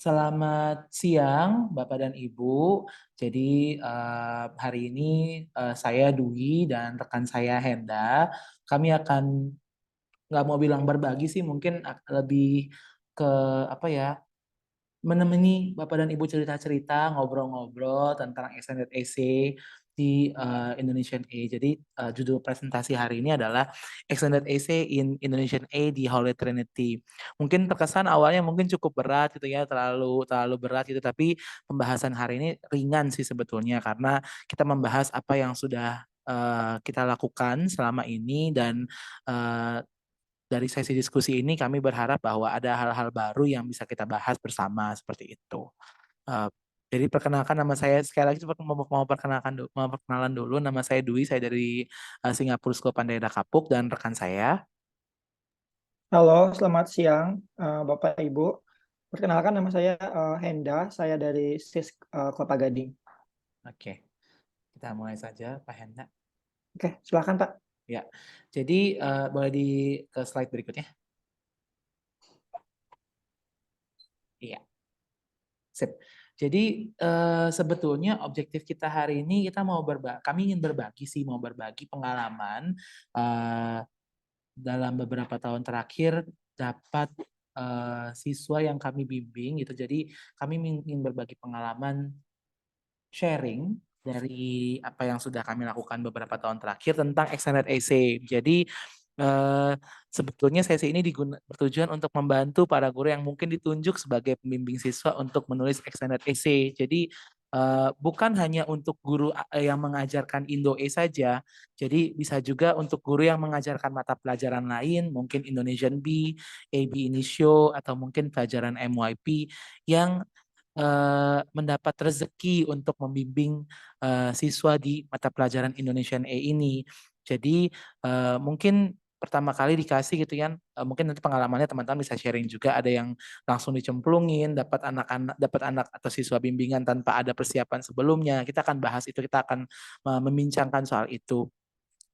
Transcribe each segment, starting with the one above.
Selamat siang, Bapak dan Ibu. Jadi hari ini saya Dwi dan rekan saya Henda, kami akan nggak mau bilang berbagi sih, mungkin lebih ke apa ya, menemani Bapak dan Ibu cerita-cerita, ngobrol-ngobrol tentang extended essay di Indonesian A. Jadi judul presentasi hari ini adalah Extended Essay in Indonesian A di Holy Trinity. Mungkin terkesan awalnya mungkin cukup berat gitu ya, terlalu terlalu berat gitu, tapi pembahasan hari ini ringan sih sebetulnya karena kita membahas apa yang sudah kita lakukan selama ini dan uh, dari sesi diskusi ini kami berharap bahwa ada hal-hal baru yang bisa kita bahas bersama seperti itu. Eh, jadi perkenalkan, nama saya sekali lagi mau perkenalan dulu, nama saya Dwi, saya dari Singapura School Pandai Kapuk dan rekan saya. Halo, selamat siang Bapak Ibu. Perkenalkan nama saya Henda, saya dari SIS Kota Gading. Oke, kita mulai saja Pak Henda. Oke, silakan Pak. Ya, jadi boleh ke slide berikutnya. Iya, sip. Jadi sebetulnya objektif kita hari ini kita kami ingin berbagi sih, mau berbagi pengalaman eh, dalam beberapa tahun terakhir dapat siswa yang kami bimbing gitu. Jadi kami ingin berbagi pengalaman, sharing dari apa yang sudah kami lakukan beberapa tahun terakhir tentang extended essay. Jadi eh, sebetulnya sesi ini bertujuan untuk membantu para guru yang mungkin ditunjuk sebagai pembimbing siswa untuk menulis extended essay. Jadi bukan hanya untuk guru yang mengajarkan Indo-E saja, jadi bisa juga untuk guru yang mengajarkan mata pelajaran lain, mungkin Indonesian B, AB Initio, atau mungkin pelajaran MYP yang mendapat rezeki untuk membimbing siswa di mata pelajaran Indonesian A ini. Jadi mungkin pertama kali dikasih gitu kan, mungkin nanti pengalamannya teman-teman bisa sharing juga, ada yang langsung dicemplungin, dapat anak atau siswa bimbingan tanpa ada persiapan sebelumnya. Kita akan bahas itu, kita akan membincangkan soal itu.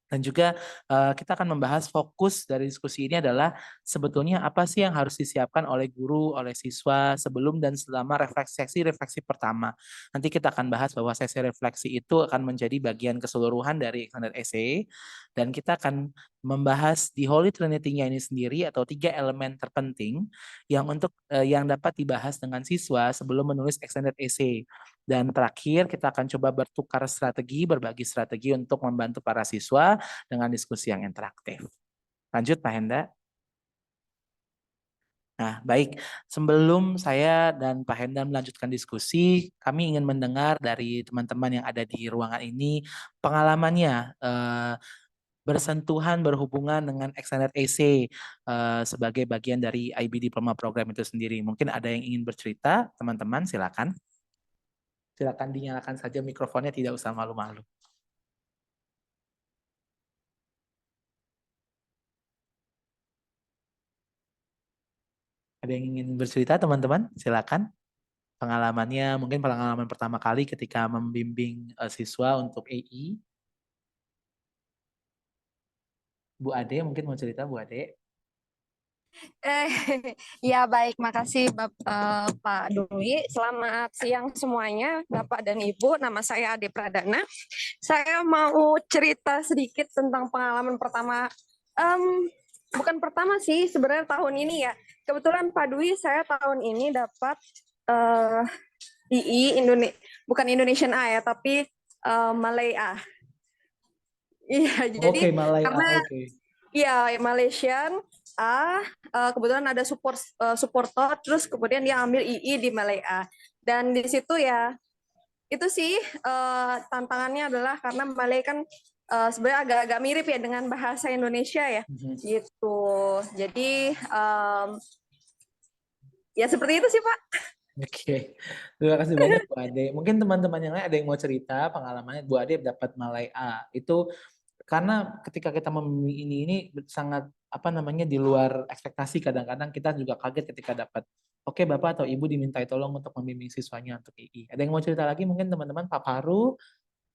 Dan juga kita akan membahas fokus dari diskusi ini adalah sebetulnya apa sih yang harus disiapkan oleh guru, oleh siswa sebelum dan selama refleksi pertama. Nanti kita akan bahas bahwa sesi refleksi itu akan menjadi bagian keseluruhan dari extended essay dan kita akan membahas di Holy Trinity-nya ini sendiri atau 3 elemen terpenting yang dapat dibahas dengan siswa sebelum menulis extended essay. Dan terakhir kita akan coba berbagi strategi untuk membantu para siswa dengan diskusi yang interaktif. Lanjut Pak Henda. Nah, baik. Sebelum saya dan Pak Henda melanjutkan diskusi, kami ingin mendengar dari teman-teman yang ada di ruangan ini pengalamannya berhubungan dengan extended essay sebagai bagian dari IB Diploma Program itu sendiri. Mungkin ada yang ingin bercerita, teman-teman, silakan. Silakan dinyalakan saja mikrofonnya, tidak usah malu-malu. Ada yang ingin bercerita, teman-teman? Silakan. Pengalamannya, mungkin pengalaman pertama kali ketika membimbing siswa untuk AI. Bu Ade mungkin mau cerita, Bu Ade. Eh, ya baik, makasih Pak Dwi. Selamat siang semuanya, Bapak dan Ibu. Nama saya Ade Pradana. Saya mau cerita sedikit tentang pengalaman pertama. Em, Bukan pertama sih, sebenarnya tahun ini ya. Kebetulan Pak Dwi, saya tahun ini dapat eh, II bukan Indonesian A ya, tapi Malay A. Iya, jadi Oke, Malaya. karena Oke. iya, Malaysian A, kebetulan ada supporter, terus kemudian dia ambil II di Malaya. Dan di situ ya, itu sih tantangannya adalah karena Malay kan sebenarnya agak-agak mirip ya dengan bahasa Indonesia ya, gitu. Jadi ya seperti itu sih Pak. Oke, terima kasih banyak Bu Ade. Mungkin teman-teman yang lain ada yang mau cerita pengalamannya Bu Ade dapat Malaya. Itu karena ketika kita membimbing ini sangat apa namanya di luar ekspektasi, kadang-kadang kita juga kaget ketika dapat oke Bapak atau Ibu dimintai tolong untuk membimbing siswanya untuk II. Ada yang mau cerita lagi mungkin teman-teman, Pak Paru,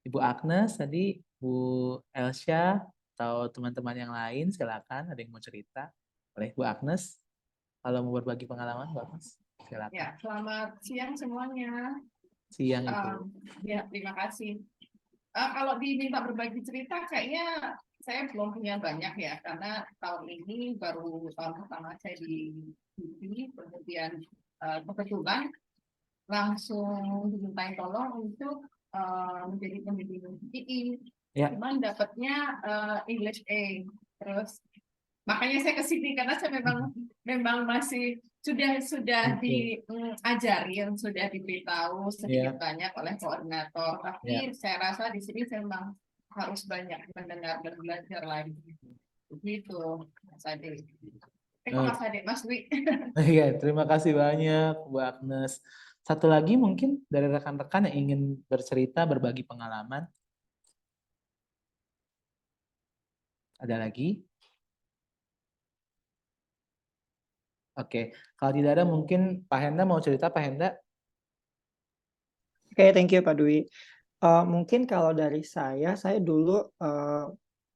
Ibu Agnes tadi, Bu Elsha atau teman-teman yang lain silakan, ada yang mau cerita. Boleh Bu Agnes kalau mau berbagi pengalaman Bu Agnes. silakan. Ya, selamat siang semuanya. Siang Ibu. Ya, terima kasih. Kalau diminta berbagi cerita, kayaknya saya belum punya banyak ya, karena tahun ini baru tahun pertama saya di TV, kemudian kebetulan langsung dimintain tolong untuk menjadi pembimbing II. Ya. Cuman dapatnya English A. Terus makanya saya ke sini karena saya memang masih sudah diajarin, sudah diberitahu sedikit banyak oleh koordinator. Tapi saya rasa di sini saya memang harus banyak mendengar dan belajar lagi. Begitu, Mas Ade. Mas Ade, Mas Dwi. Iya, terima kasih banyak Bu Agnes. Satu lagi mungkin dari rekan-rekan yang ingin bercerita, berbagi pengalaman. Ada lagi? Oke, kalau tidak ada mungkin Pak Henda mau cerita, Pak Henda? Oke, thank you Pak Dwi. Mungkin kalau dari saya dulu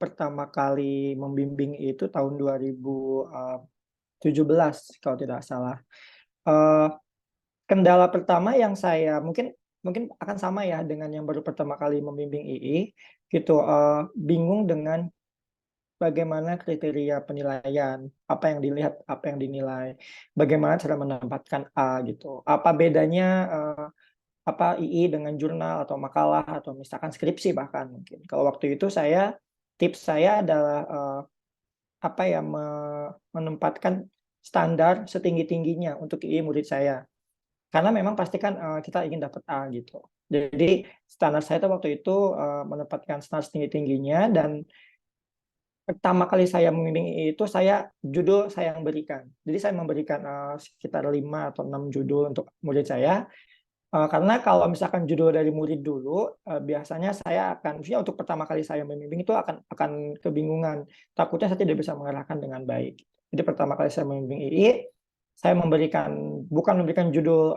pertama kali membimbing itu tahun 2017 kalau tidak salah. Kendala pertama yang saya mungkin akan sama ya dengan yang baru pertama kali membimbing II gitu, bingung dengan bagaimana kriteria penilaian, apa yang dilihat, apa yang dinilai, bagaimana cara menempatkan A gitu. Apa bedanya II dengan jurnal atau makalah atau misalkan skripsi bahkan mungkin. Kalau waktu itu tips saya adalah menempatkan standar setinggi-tingginya untuk II murid saya. Karena memang pasti kan kita ingin dapat A gitu. Jadi standar saya waktu itu menempatkan standar setinggi-tingginya, dan pertama kali saya membimbing itu judul saya yang berikan. Jadi saya memberikan sekitar 5 atau 6 judul untuk murid saya. Karena kalau misalkan judul dari murid dulu, biasanya maksudnya untuk pertama kali saya membimbing itu akan kebingungan. Takutnya saya tidak bisa mengarahkan dengan baik. Jadi pertama kali saya membimbing II, saya bukan memberikan judul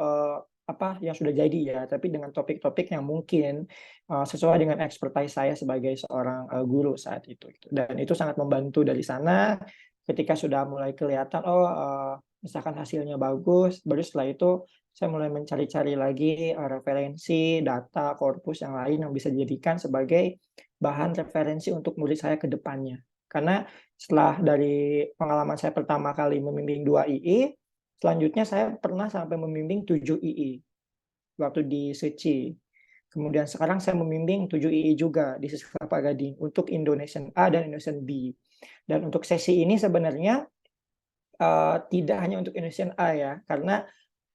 yang sudah jadi ya, tapi dengan topik-topik yang mungkin sesuai dengan expertise saya sebagai seorang guru saat itu. Dan itu sangat membantu dari sana. Ketika sudah mulai kelihatan, misalkan hasilnya bagus, baru setelah itu saya mulai mencari-cari lagi referensi, data, korpus yang lain yang bisa dijadikan sebagai bahan referensi untuk murid saya ke depannya. Karena setelah dari pengalaman saya pertama kali membimbing 2 II, selanjutnya saya pernah sampai membimbing 7 II waktu di Seci. Kemudian sekarang saya membimbing 7 II juga di Sisk Kelapa Gading untuk Indonesian A dan Indonesian B. Dan untuk sesi ini sebenarnya tidak hanya untuk Indonesian A ya, karena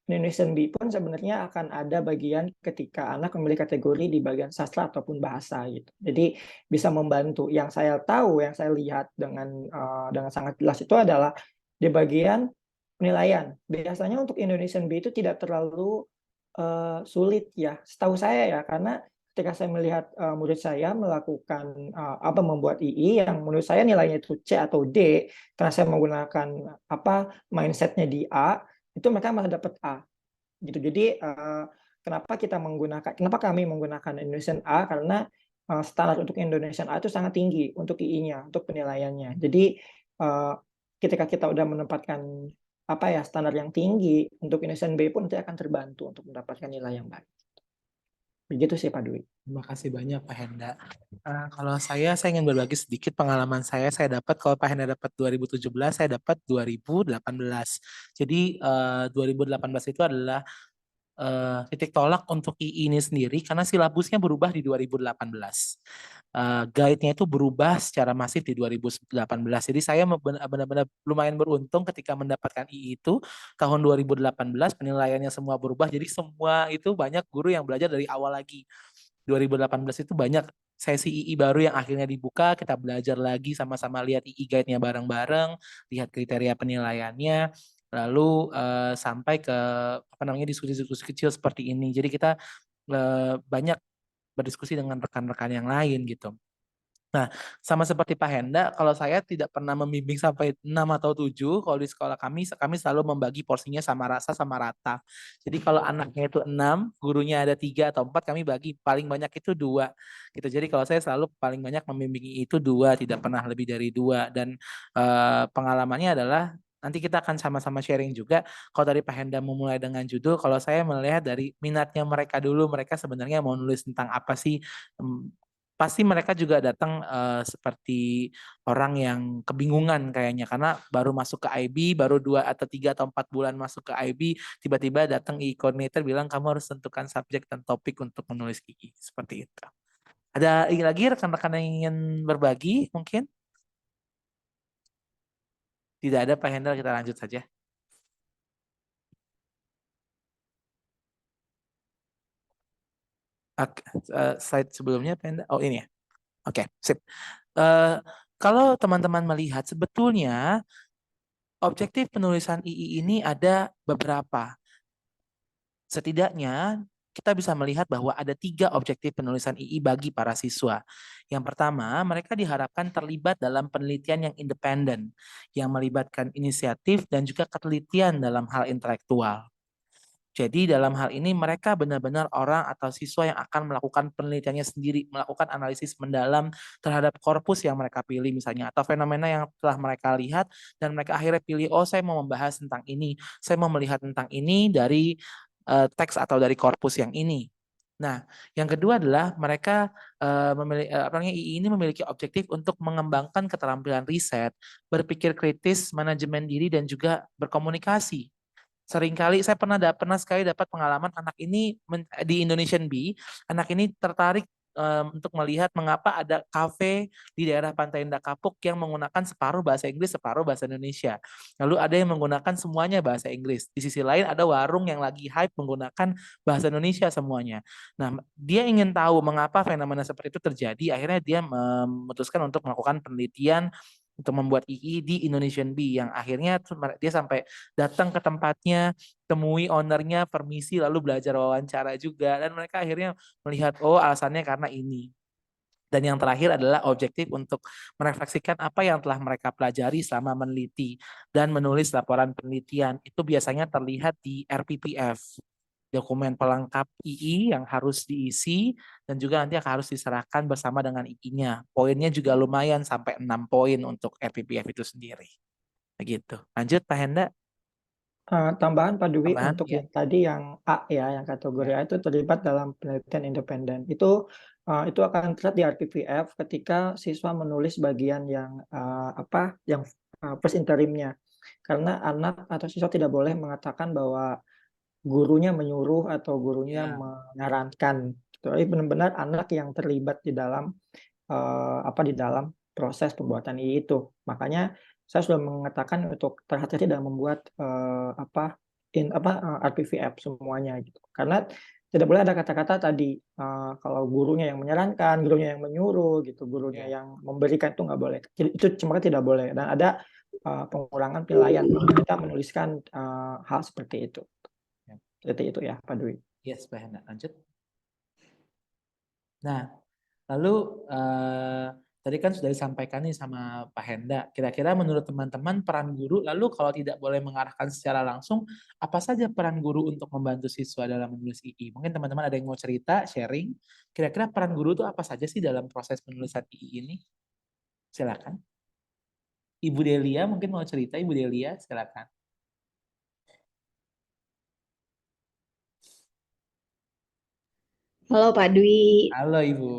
Indonesian B pun sebenarnya akan ada bagian ketika anak memilih kategori di bagian sastra ataupun bahasa gitu. Jadi bisa membantu. Yang saya tahu, yang saya lihat dengan sangat jelas itu adalah di bagian penilaian. Biasanya untuk Indonesian B itu tidak terlalu sulit ya, setahu saya ya, karena ketika saya melihat murid saya melakukan membuat II yang menurut saya nilainya itu C atau D, karena saya menggunakan mindsetnya di A, itu mereka malah dapat A gitu. Jadi kenapa kami menggunakan Indonesian A, karena standar untuk Indonesian A itu sangat tinggi untuk II-nya, untuk penilaiannya. Jadi ketika kita udah menempatkan standar yang tinggi, untuk Indonesian B pun nanti akan terbantu untuk mendapatkan nilai yang baik. Begitu sih Pak Dwi. Terima kasih banyak Pak Henda. Kalau saya ingin berbagi sedikit pengalaman saya dapat, kalau Pak Henda dapat 2017, saya dapat 2018. Jadi 2018 itu adalah titik tolak untuk II ini sendiri karena silabusnya berubah di 2018. Guide-nya itu berubah secara masif di 2018. Jadi saya benar-benar lumayan beruntung ketika mendapatkan II itu tahun 2018, penilaiannya semua berubah. Jadi semua itu banyak guru yang belajar dari awal lagi. 2018 itu banyak sesi II baru yang akhirnya dibuka, kita belajar lagi sama-sama, lihat II guide-nya bareng-bareng, lihat kriteria penilaiannya, lalu sampai ke diskusi-diskusi kecil seperti ini. Jadi kita banyak berdiskusi dengan rekan-rekan yang lain gitu. Nah, sama seperti Pak Henda, kalau saya tidak pernah membimbing sampai 6 atau 7, kalau di sekolah kami selalu membagi porsinya sama rata. Jadi kalau anaknya itu 6, gurunya ada 3 atau 4, kami bagi paling banyak itu 2. Gitu. Jadi kalau saya selalu paling banyak membimbing itu 2, tidak pernah lebih dari 2. Dan pengalamannya adalah nanti kita akan sama-sama sharing juga. Kalau dari Pak Henda memulai dengan judul, kalau saya melihat dari minatnya mereka dulu, mereka sebenarnya mau nulis tentang apa sih? Pasti mereka juga datang seperti orang yang kebingungan kayaknya, karena baru masuk ke IB, baru 2 atau 3 atau 4 bulan masuk ke IB, tiba-tiba datang II coordinator bilang kamu harus tentukan subjek dan topik untuk menulis II, seperti itu. Ada lagi rekan-rekan yang ingin berbagi mungkin? Tidak ada Pak Hendra, kita lanjut saja. Slide sebelumnya Pak Hendra. Oh ini ya. Oke, sip. Kalau teman-teman melihat sebetulnya objektif penulisan II ini ada beberapa. Setidaknya kita bisa melihat bahwa ada 3 objektif penulisan II bagi para siswa. Yang pertama, mereka diharapkan terlibat dalam penelitian yang independen, yang melibatkan inisiatif dan juga ketelitian dalam hal intelektual. Jadi dalam hal ini mereka benar-benar orang atau siswa yang akan melakukan penelitiannya sendiri, melakukan analisis mendalam terhadap korpus yang mereka pilih misalnya, atau fenomena yang telah mereka lihat dan mereka akhirnya pilih, oh saya mau membahas tentang ini, saya mau melihat tentang ini dari teks atau dari korpus yang ini. Nah, yang kedua adalah mereka II ini memiliki objektif untuk mengembangkan keterampilan riset, berpikir kritis, manajemen diri, dan juga berkomunikasi. Seringkali saya pernah sekali dapat pengalaman anak ini di Indonesian Bee, anak ini tertarik untuk melihat mengapa ada kafe di daerah Pantai Indah Kapuk yang menggunakan separuh bahasa Inggris, separuh bahasa Indonesia. Lalu ada yang menggunakan semuanya bahasa Inggris. Di sisi lain ada warung yang lagi hype menggunakan bahasa Indonesia semuanya. Nah, dia ingin tahu mengapa fenomena seperti itu terjadi. Akhirnya dia memutuskan untuk melakukan penelitian untuk membuat II di Indonesian Bee yang akhirnya dia sampai datang ke tempatnya, temui ownernya, permisi, lalu belajar wawancara juga, dan mereka akhirnya melihat, oh alasannya karena ini. Dan yang terakhir adalah objektif untuk merefleksikan apa yang telah mereka pelajari selama meneliti dan menulis laporan penelitian. Itu biasanya terlihat di RPPF, dokumen pelengkap II yang harus diisi dan juga nanti akan harus diserahkan bersama dengan II-nya. Poinnya juga lumayan sampai 6 poin untuk RPPF itu sendiri. Begitu. Lanjut Pak Henda. Tambahan Pak Dwi Tambahan untuk ya. yang tadi yang A ya, yang kategori Ya. A itu terlibat dalam penelitian independen. Itu akan terlihat di RPPF ketika siswa menulis bagian yang first interimnya. Karena anak atau siswa tidak boleh mengatakan bahwa gurunya menyuruh atau gurunya Ya. menyarankan. Tapi benar-benar anak yang terlibat di dalam di dalam proses pembuatan II itu. Makanya saya sudah mengatakan untuk terhati-hati dalam membuat RPVF semuanya gitu. Karena tidak boleh ada kata-kata tadi kalau gurunya yang menyarankan, gurunya yang menyuruh gitu, gurunya yang memberikan itu nggak boleh. Jadi itu cuma tidak boleh dan ada pengurangan penilaian kalau kita menuliskan hal seperti itu. Ya. Seperti itu ya Pak Dwi. Yes, Pak Henda. Lanjut. Nah, lalu tadi kan sudah disampaikan nih sama Pak Henda. Kira-kira menurut teman-teman peran guru, lalu kalau tidak boleh mengarahkan secara langsung, apa saja peran guru untuk membantu siswa dalam menulis II? Mungkin teman-teman ada yang mau cerita, sharing. Kira-kira peran guru itu apa saja sih dalam proses penulisan II ini? Silakan. Ibu Delia mungkin mau cerita, Ibu Delia, silakan. Halo Pak Dwi. Halo Ibu.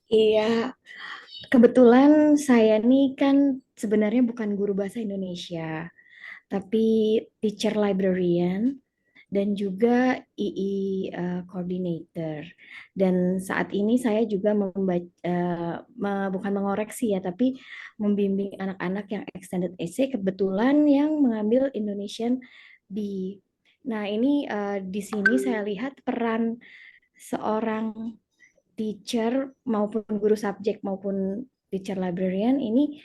Iya, kebetulan saya nih kan sebenarnya bukan guru bahasa Indonesia, tapi teacher librarian dan juga II coordinator. Dan saat ini saya juga bukan mengoreksi ya, tapi membimbing anak-anak yang extended essay kebetulan yang mengambil Indonesian B. Nah, ini di sini saya lihat peran seorang teacher maupun guru subjek maupun teacher librarian ini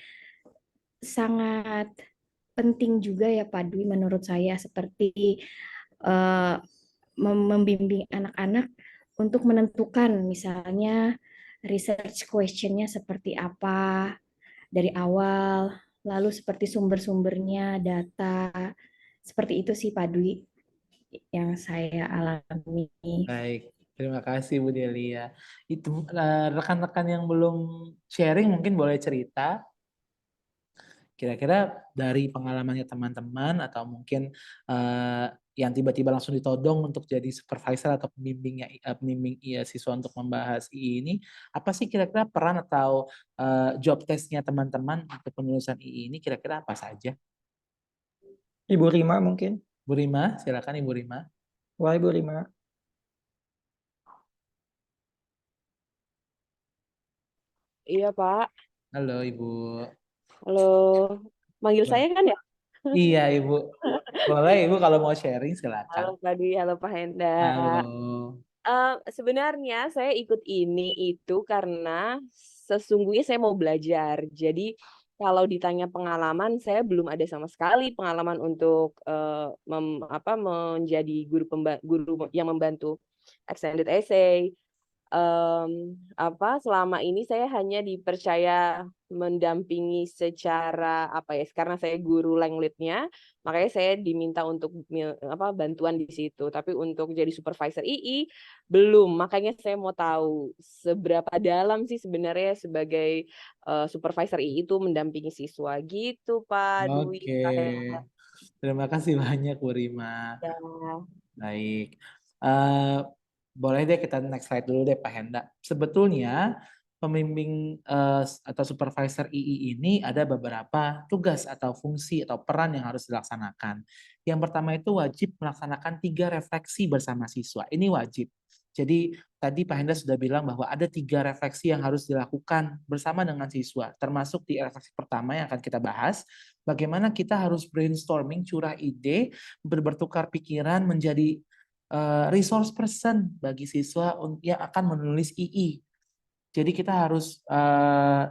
sangat penting juga ya Pak Dwi menurut saya seperti uh, membimbing anak-anak untuk menentukan misalnya research question-nya seperti apa dari awal, lalu seperti sumber-sumbernya, data, seperti itu sih Pak Dwi yang saya alami. Baik, terima kasih Bu Delia. Itu rekan-rekan yang belum sharing mungkin boleh cerita. Kira-kira dari pengalamannya teman-teman atau mungkin yang tiba-tiba langsung ditodong untuk jadi supervisor atau pembimbing siswa untuk membahas II ini, apa sih kira-kira peran atau job testnya teman-teman untuk penulisan II ini kira-kira apa saja? Ibu Rima mungkin. Bu Rima, silakan Ibu Rima. Wah, Ibu Rima. Iya, Pak. Halo Ibu. Halo. Manggil saya kan ya? Iya Ibu. Boleh Ibu kalau mau sharing silakan. Halo Pak Dwi, halo Pak Henda. Halo. Sebenarnya saya ikut ini itu karena sesungguhnya saya mau belajar. Jadi kalau ditanya pengalaman, saya belum ada sama sekali pengalaman untuk menjadi guru yang membantu extended essay. Selama ini saya hanya dipercaya mendampingi secara karena saya guru Langlit-nya, makanya saya diminta untuk bantuan di situ. Tapi untuk jadi supervisor II belum, makanya saya mau tahu seberapa dalam sih sebenarnya sebagai supervisor II itu mendampingi siswa gitu, Pak Dwi. Oke. Terima kasih banyak Bu Rima. Ya. Baik. Boleh deh kita next slide dulu deh Pak Henda. Sebetulnya pembimbing atau supervisor II ini ada beberapa tugas atau fungsi atau peran yang harus dilaksanakan. Yang pertama itu wajib melaksanakan 3 refleksi bersama siswa. Ini wajib. Jadi tadi Pak Henda sudah bilang bahwa ada 3 refleksi yang harus dilakukan bersama dengan siswa. Termasuk di refleksi pertama yang akan kita bahas, bagaimana kita harus brainstorming, curah ide, bertukar pikiran menjadi resource person bagi siswa yang akan menulis II. Jadi kita harus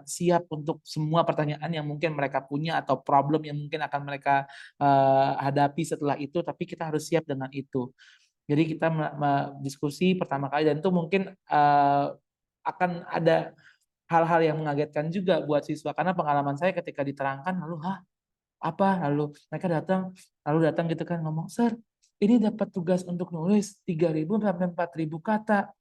siap untuk semua pertanyaan yang mungkin mereka punya atau problem yang mungkin akan mereka hadapi setelah itu, tapi kita harus siap dengan itu. Jadi kita diskusi pertama kali dan itu mungkin akan ada hal-hal yang mengagetkan juga buat siswa karena pengalaman saya ketika diterangkan lalu lalu mereka datang gitu kan ngomong, "Sir, ini dapat tugas untuk nulis 3.000 sampai 4.000 kata.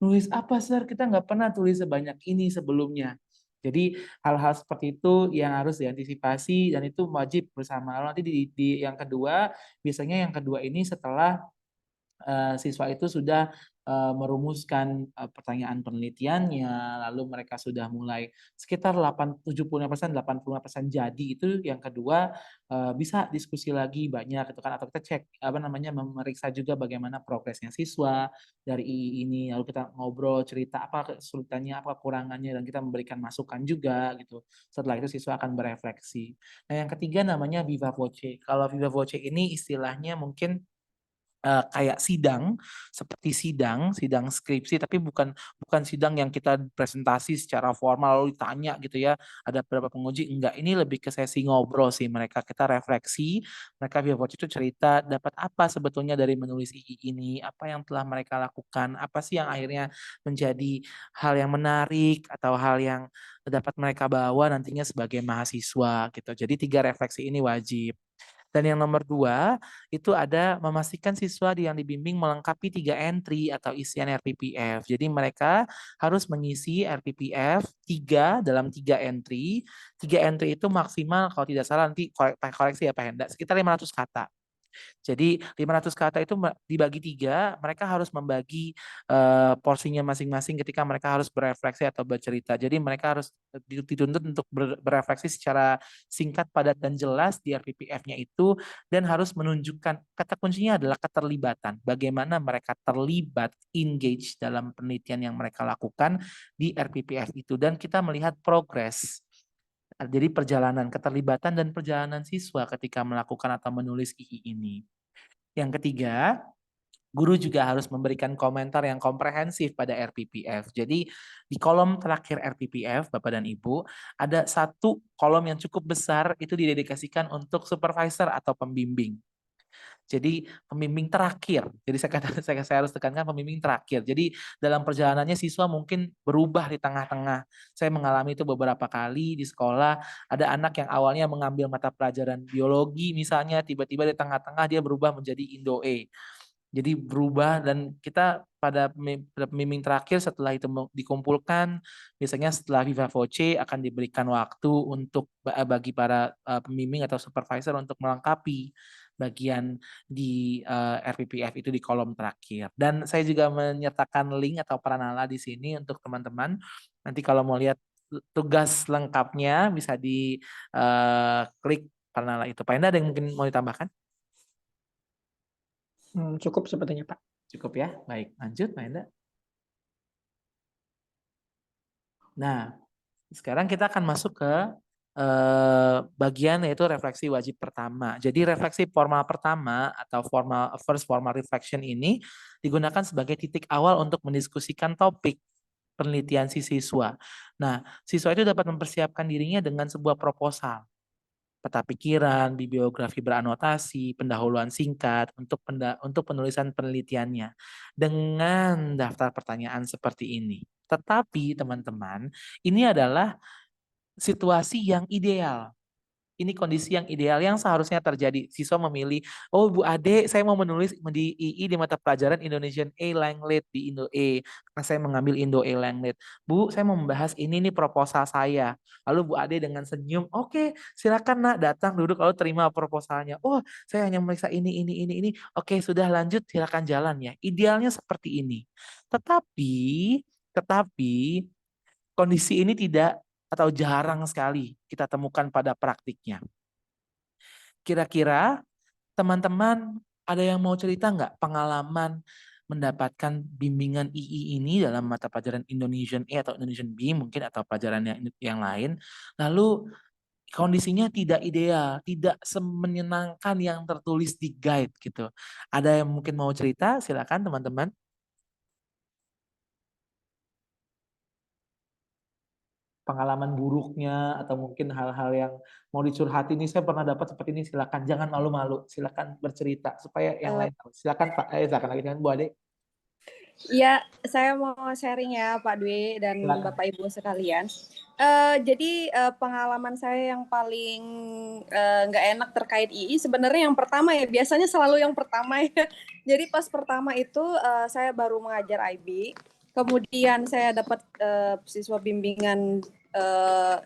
Nulis apa, Sir? Kita nggak pernah tulis sebanyak ini sebelumnya." Jadi hal-hal seperti itu yang harus diantisipasi dan itu wajib bersama. Lalu nanti di yang kedua, biasanya yang kedua ini setelah siswa itu sudah merumuskan pertanyaan penelitiannya, lalu mereka sudah mulai sekitar 75%, 85% jadi itu yang kedua bisa diskusi lagi banyak itu kan atau kita cek memeriksa juga bagaimana progresnya siswa dari II ini, lalu kita ngobrol cerita apa kesulitannya, apa kekurangannya dan kita memberikan masukan juga gitu. Setelah itu siswa akan berefleksi. Nah, yang ketiga namanya viva voce. Kalau viva voce ini istilahnya mungkin kayak sidang, seperti sidang skripsi, tapi bukan sidang yang kita presentasi secara formal lalu ditanya gitu ya, ada berapa penguji, enggak. Ini lebih ke sesi ngobrol sih mereka, kita refleksi, mereka via voice itu cerita dapat apa sebetulnya dari menulis II ini, apa yang telah mereka lakukan, apa sih yang akhirnya menjadi hal yang menarik atau hal yang dapat mereka bawa nantinya sebagai mahasiswa gitu. Jadi 3 refleksi ini wajib. Dan yang nomor 2, itu ada memastikan siswa yang dibimbing melengkapi 3 entry atau isian RPPF. Jadi mereka harus mengisi RPPF 3 dalam 3 entry. 3 entry itu maksimal kalau tidak salah nanti koreksi ya Pak Henda, sekitar 500 kata. Jadi 500 kata itu dibagi 3, mereka harus membagi porsinya masing-masing ketika mereka harus berefleksi atau bercerita. Jadi mereka harus dituntut untuk berefleksi secara singkat, padat, dan jelas di RPPF-nya itu dan harus menunjukkan kata kuncinya adalah keterlibatan. Bagaimana mereka terlibat, engage dalam penelitian yang mereka lakukan di RPPF itu dan kita melihat progres. Jadi perjalanan keterlibatan dan perjalanan siswa ketika melakukan atau menulis II ini. Yang ketiga, guru juga harus memberikan komentar yang komprehensif pada RPPF. Jadi di kolom terakhir RPPF, Bapak dan Ibu, ada 1 kolom yang cukup besar itu didedikasikan untuk supervisor atau pembimbing. Jadi pembimbing terakhir. Jadi saya harus tekankan pembimbing terakhir. Jadi dalam perjalanannya siswa mungkin berubah di tengah-tengah. Saya mengalami itu beberapa kali di sekolah. Ada anak yang awalnya mengambil mata pelajaran biologi misalnya, tiba-tiba di tengah-tengah dia berubah menjadi Indo-E. Jadi berubah, dan kita pada pembimbing terakhir setelah itu dikumpulkan, biasanya setelah Viva Voce akan diberikan waktu untuk bagi para pembimbing atau supervisor untuk melengkapi bagian di RPPF itu di kolom terakhir. Dan saya juga menyertakan link atau Pranala di sini untuk teman-teman. Nanti kalau mau lihat tugas lengkapnya bisa di klik Pranala itu. Pak Enda, ada yang mungkin mau ditambahkan? Cukup sepertinya, Pak. Cukup ya? Baik, lanjut Pak Enda. Nah, sekarang kita akan masuk ke bagian yaitu refleksi wajib pertama. Jadi refleksi formal pertama atau first formal reflection ini digunakan sebagai titik awal untuk mendiskusikan topik penelitian si siswa. Nah, siswa itu dapat mempersiapkan dirinya dengan sebuah proposal, peta pikiran, bibliografi beranotasi, pendahuluan singkat untuk penulisan penelitiannya dengan daftar pertanyaan seperti ini. Tetapi teman-teman, ini adalah situasi yang ideal. Ini kondisi yang ideal yang seharusnya terjadi. Siswa memilih, oh Bu Ade, saya mau menulis di II di mata pelajaran Indonesian A Langlet di Indo E, karena saya mengambil Indo E Langlet. Bu, saya mau membahas ini nih proposal saya. Lalu Bu Ade dengan senyum, oke, silakan Nak, datang duduk lalu terima proposalnya. Oh, saya hanya memeriksa ini. Oke, sudah lanjut, silakan jalan ya. Idealnya seperti ini. Tetapi kondisi ini tidak atau jarang sekali kita temukan pada praktiknya. Kira-kira teman-teman ada yang mau cerita nggak pengalaman mendapatkan bimbingan II ini dalam mata pelajaran Indonesian A atau Indonesian B mungkin, atau pelajaran yang lain, lalu kondisinya tidak ideal, tidak semenyenangkan yang tertulis di guide gitu. Ada yang mungkin mau cerita? Silakan teman-teman. Pengalaman buruknya atau mungkin hal-hal yang mau dicurhatin, ini saya pernah dapat seperti ini, silakan, jangan malu-malu, silakan bercerita supaya yang lain tahu. Silakan Pak, silakan lagi dengan Bu Ade. Iya, saya mau sharing ya Pak Dwi dan Silakan. Bapak Ibu sekalian. Jadi pengalaman saya yang paling nggak enak terkait II sebenarnya yang pertama ya, biasanya selalu yang pertama ya. Jadi pas pertama itu saya baru mengajar IB, kemudian saya dapat siswa bimbingan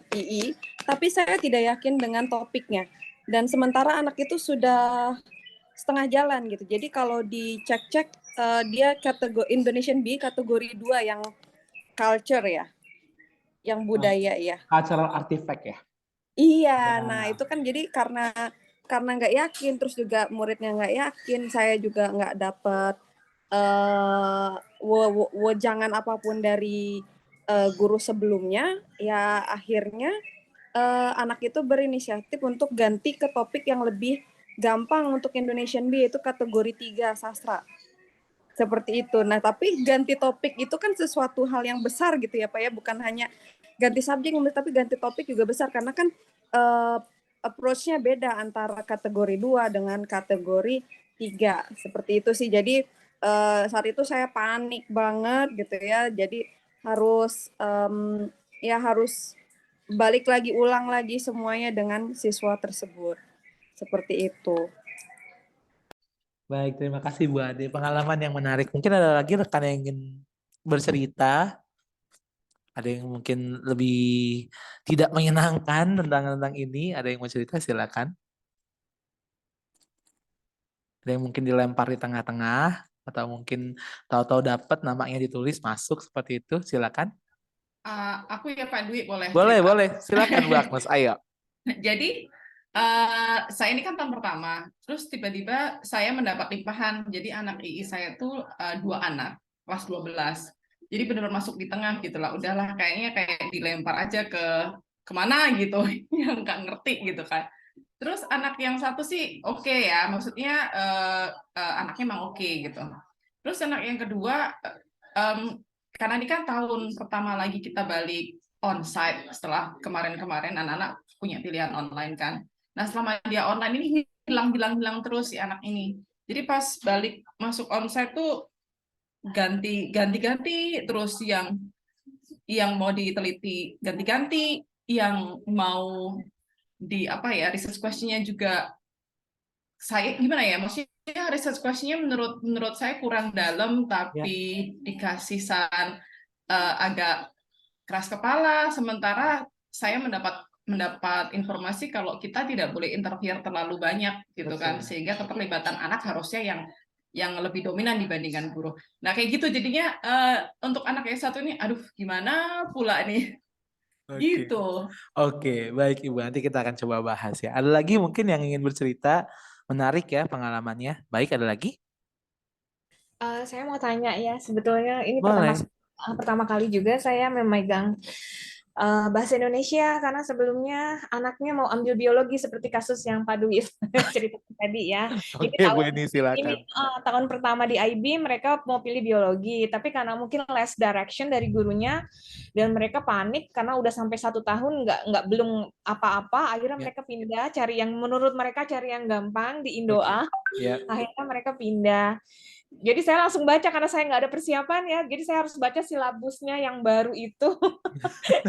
II, tapi saya tidak yakin dengan topiknya. Dan sementara anak itu sudah setengah jalan gitu. Jadi kalau dicek-cek dia kategori Indonesian B kategori 2 yang culture ya, yang budaya ya. Cultural artifact ya. Iya, nah itu kan jadi karena nggak yakin, terus juga muridnya nggak yakin, saya juga nggak dapat wejangan apapun dari guru sebelumnya, ya akhirnya anak itu berinisiatif untuk ganti ke topik yang lebih gampang untuk Indonesian B, itu kategori 3 sastra. Seperti itu. Nah, tapi ganti topik itu kan sesuatu hal yang besar gitu ya Pak ya, bukan hanya ganti subjek, tapi ganti topik juga besar karena kan approach-nya beda antara kategori 2 dengan kategori 3. Seperti itu sih. Jadi saat itu saya panik banget gitu ya. Jadi harus harus balik lagi, ulang lagi semuanya dengan siswa tersebut. Seperti itu. Baik, terima kasih Bu Ade. Pengalaman yang menarik. Mungkin ada lagi rekan yang ingin bercerita. Ada yang mungkin lebih tidak menyenangkan tentang ini. Ada yang mau cerita, silakan. Ada yang mungkin dilempar di tengah-tengah, atau mungkin tahu-tahu dapat namanya ditulis masuk seperti itu, silakan. Aku ya Pak Dwi boleh Boleh, cerita? boleh. Silakan Bu Agnes, ayo. Jadi saya ini kan tahun pertama, terus tiba-tiba saya mendapat limpahan. Jadi anak II saya tuh 2 anak, kelas 12. Jadi benar-benar masuk di tengah gitu lah. Udahlah kayaknya kayak dilempar aja ke kemana gitu, yang nggak ngerti gitu kan. Terus anak yang satu sih oke ya, maksudnya anaknya emang oke gitu. Terus anak yang kedua, karena ini kan tahun pertama lagi kita balik onsite setelah kemarin-kemarin anak-anak punya pilihan online kan. Nah selama dia online ini hilang terus si anak ini. Jadi pas balik masuk onsite tuh ganti terus yang mau diteliti ganti-ganti, yang mau di research question-nya juga saya gimana ya, maksudnya research question-nya menurut saya kurang dalam, tapi dikasih saran agak keras kepala. Sementara saya mendapat informasi kalau kita tidak boleh interfere terlalu banyak gitu kan, sehingga keterlibatan anak harusnya yang lebih dominan dibandingkan guru. Nah kayak gitu jadinya untuk anak yang satu ini, aduh gimana pula nih. Oke. Gitu. Oke, baik Ibu. Nanti kita akan coba bahas ya. Ada lagi mungkin yang ingin bercerita menarik ya pengalamannya. Baik, ada lagi? Saya mau tanya ya, sebetulnya ini Boleh. pertama kali juga saya memegang bahasa Indonesia karena sebelumnya anaknya mau ambil biologi seperti kasus yang Pak Dwi cerita tadi ya. Jadi Oke, Bu ini silakan. tahun pertama di IB mereka mau pilih biologi, tapi karena mungkin less direction dari gurunya dan mereka panik karena udah sampai 1 tahun nggak belum apa-apa, akhirnya Ya. mereka pindah cari yang menurut mereka cari yang gampang di Oke. Indoa. Ya. Akhirnya mereka pindah. Jadi saya langsung baca karena saya nggak ada persiapan ya. Jadi saya harus baca silabusnya yang baru itu,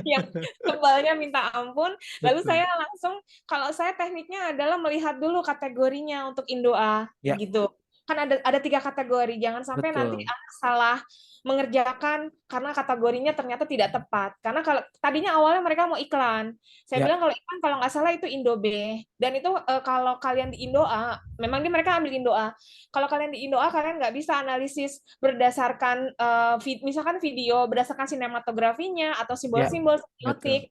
yang tebalnya minta ampun. Lalu Betul. saya langsung, kalau saya tekniknya adalah melihat dulu kategorinya untuk Indoa, Ya. gitu. Kan ada 3 kategori. Jangan sampai nanti Betul. anak salah mengerjakan karena kategorinya ternyata tidak tepat. Karena kalau tadinya awalnya mereka mau iklan. Saya Ya. bilang kalau iklan kalau nggak salah itu Indo B. Dan itu kalau kalian di Indoa, memang mereka ambil Indoa. Kalau kalian di Indoa, kalian nggak bisa analisis berdasarkan misalkan video, berdasarkan sinematografinya atau Ya. simbol-simbol Betul. semiotik.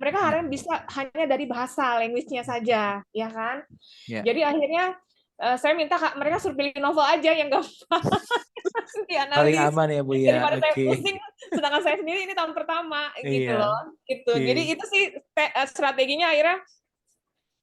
Mereka Ya. harus bisa hanya dari bahasa, language-nya saja, ya kan? Ya. Jadi akhirnya saya minta mereka suruh pilih novel aja yang gampang Paling dianalisis aman ya Bu ya. daripada saya Oke. pusing. Sedangkan saya sendiri ini tahun pertama gitu Iya. loh. Gitu. Oke. Jadi itu sih strateginya akhirnya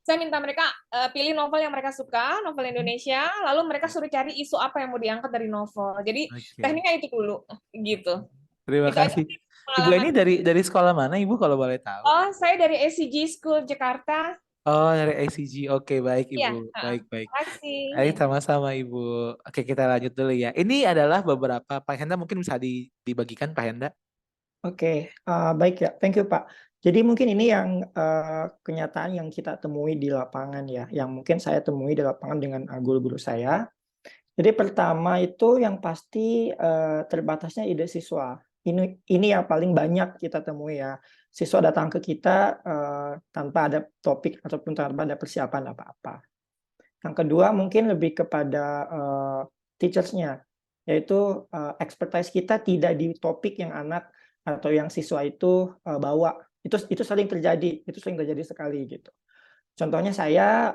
saya minta mereka pilih novel yang mereka suka, novel Indonesia, lalu mereka suruh cari isu apa yang mau diangkat dari novel. Jadi Oke. tekniknya itu dulu, gitu. Terima Itu aja kasih. sih Ibu ini pengalaman. dari sekolah mana Ibu kalau boleh tahu? Oh, saya dari SCG School Jakarta. Oh, dari ICG. Oke, baik Iya, Ibu. Baik. makasih. Baik, sama-sama Ibu. Oke, kita lanjut dulu ya. Ini adalah beberapa, Pak Henda mungkin bisa dibagikan Pak Henda. Oke, baik ya, thank you Pak. Jadi mungkin ini yang kenyataan yang kita temui di lapangan ya, yang mungkin saya temui di lapangan dengan guru-guru saya. Jadi pertama itu yang pasti terbatasnya ide siswa. Ini yang paling banyak kita temui ya. Siswa datang ke kita tanpa ada topik ataupun tanpa ada persiapan apa-apa. Yang kedua mungkin lebih kepada teachers-nya, yaitu expertise kita tidak di topik yang anak atau yang siswa itu bawa. Itu sering terjadi sekali gitu. Contohnya saya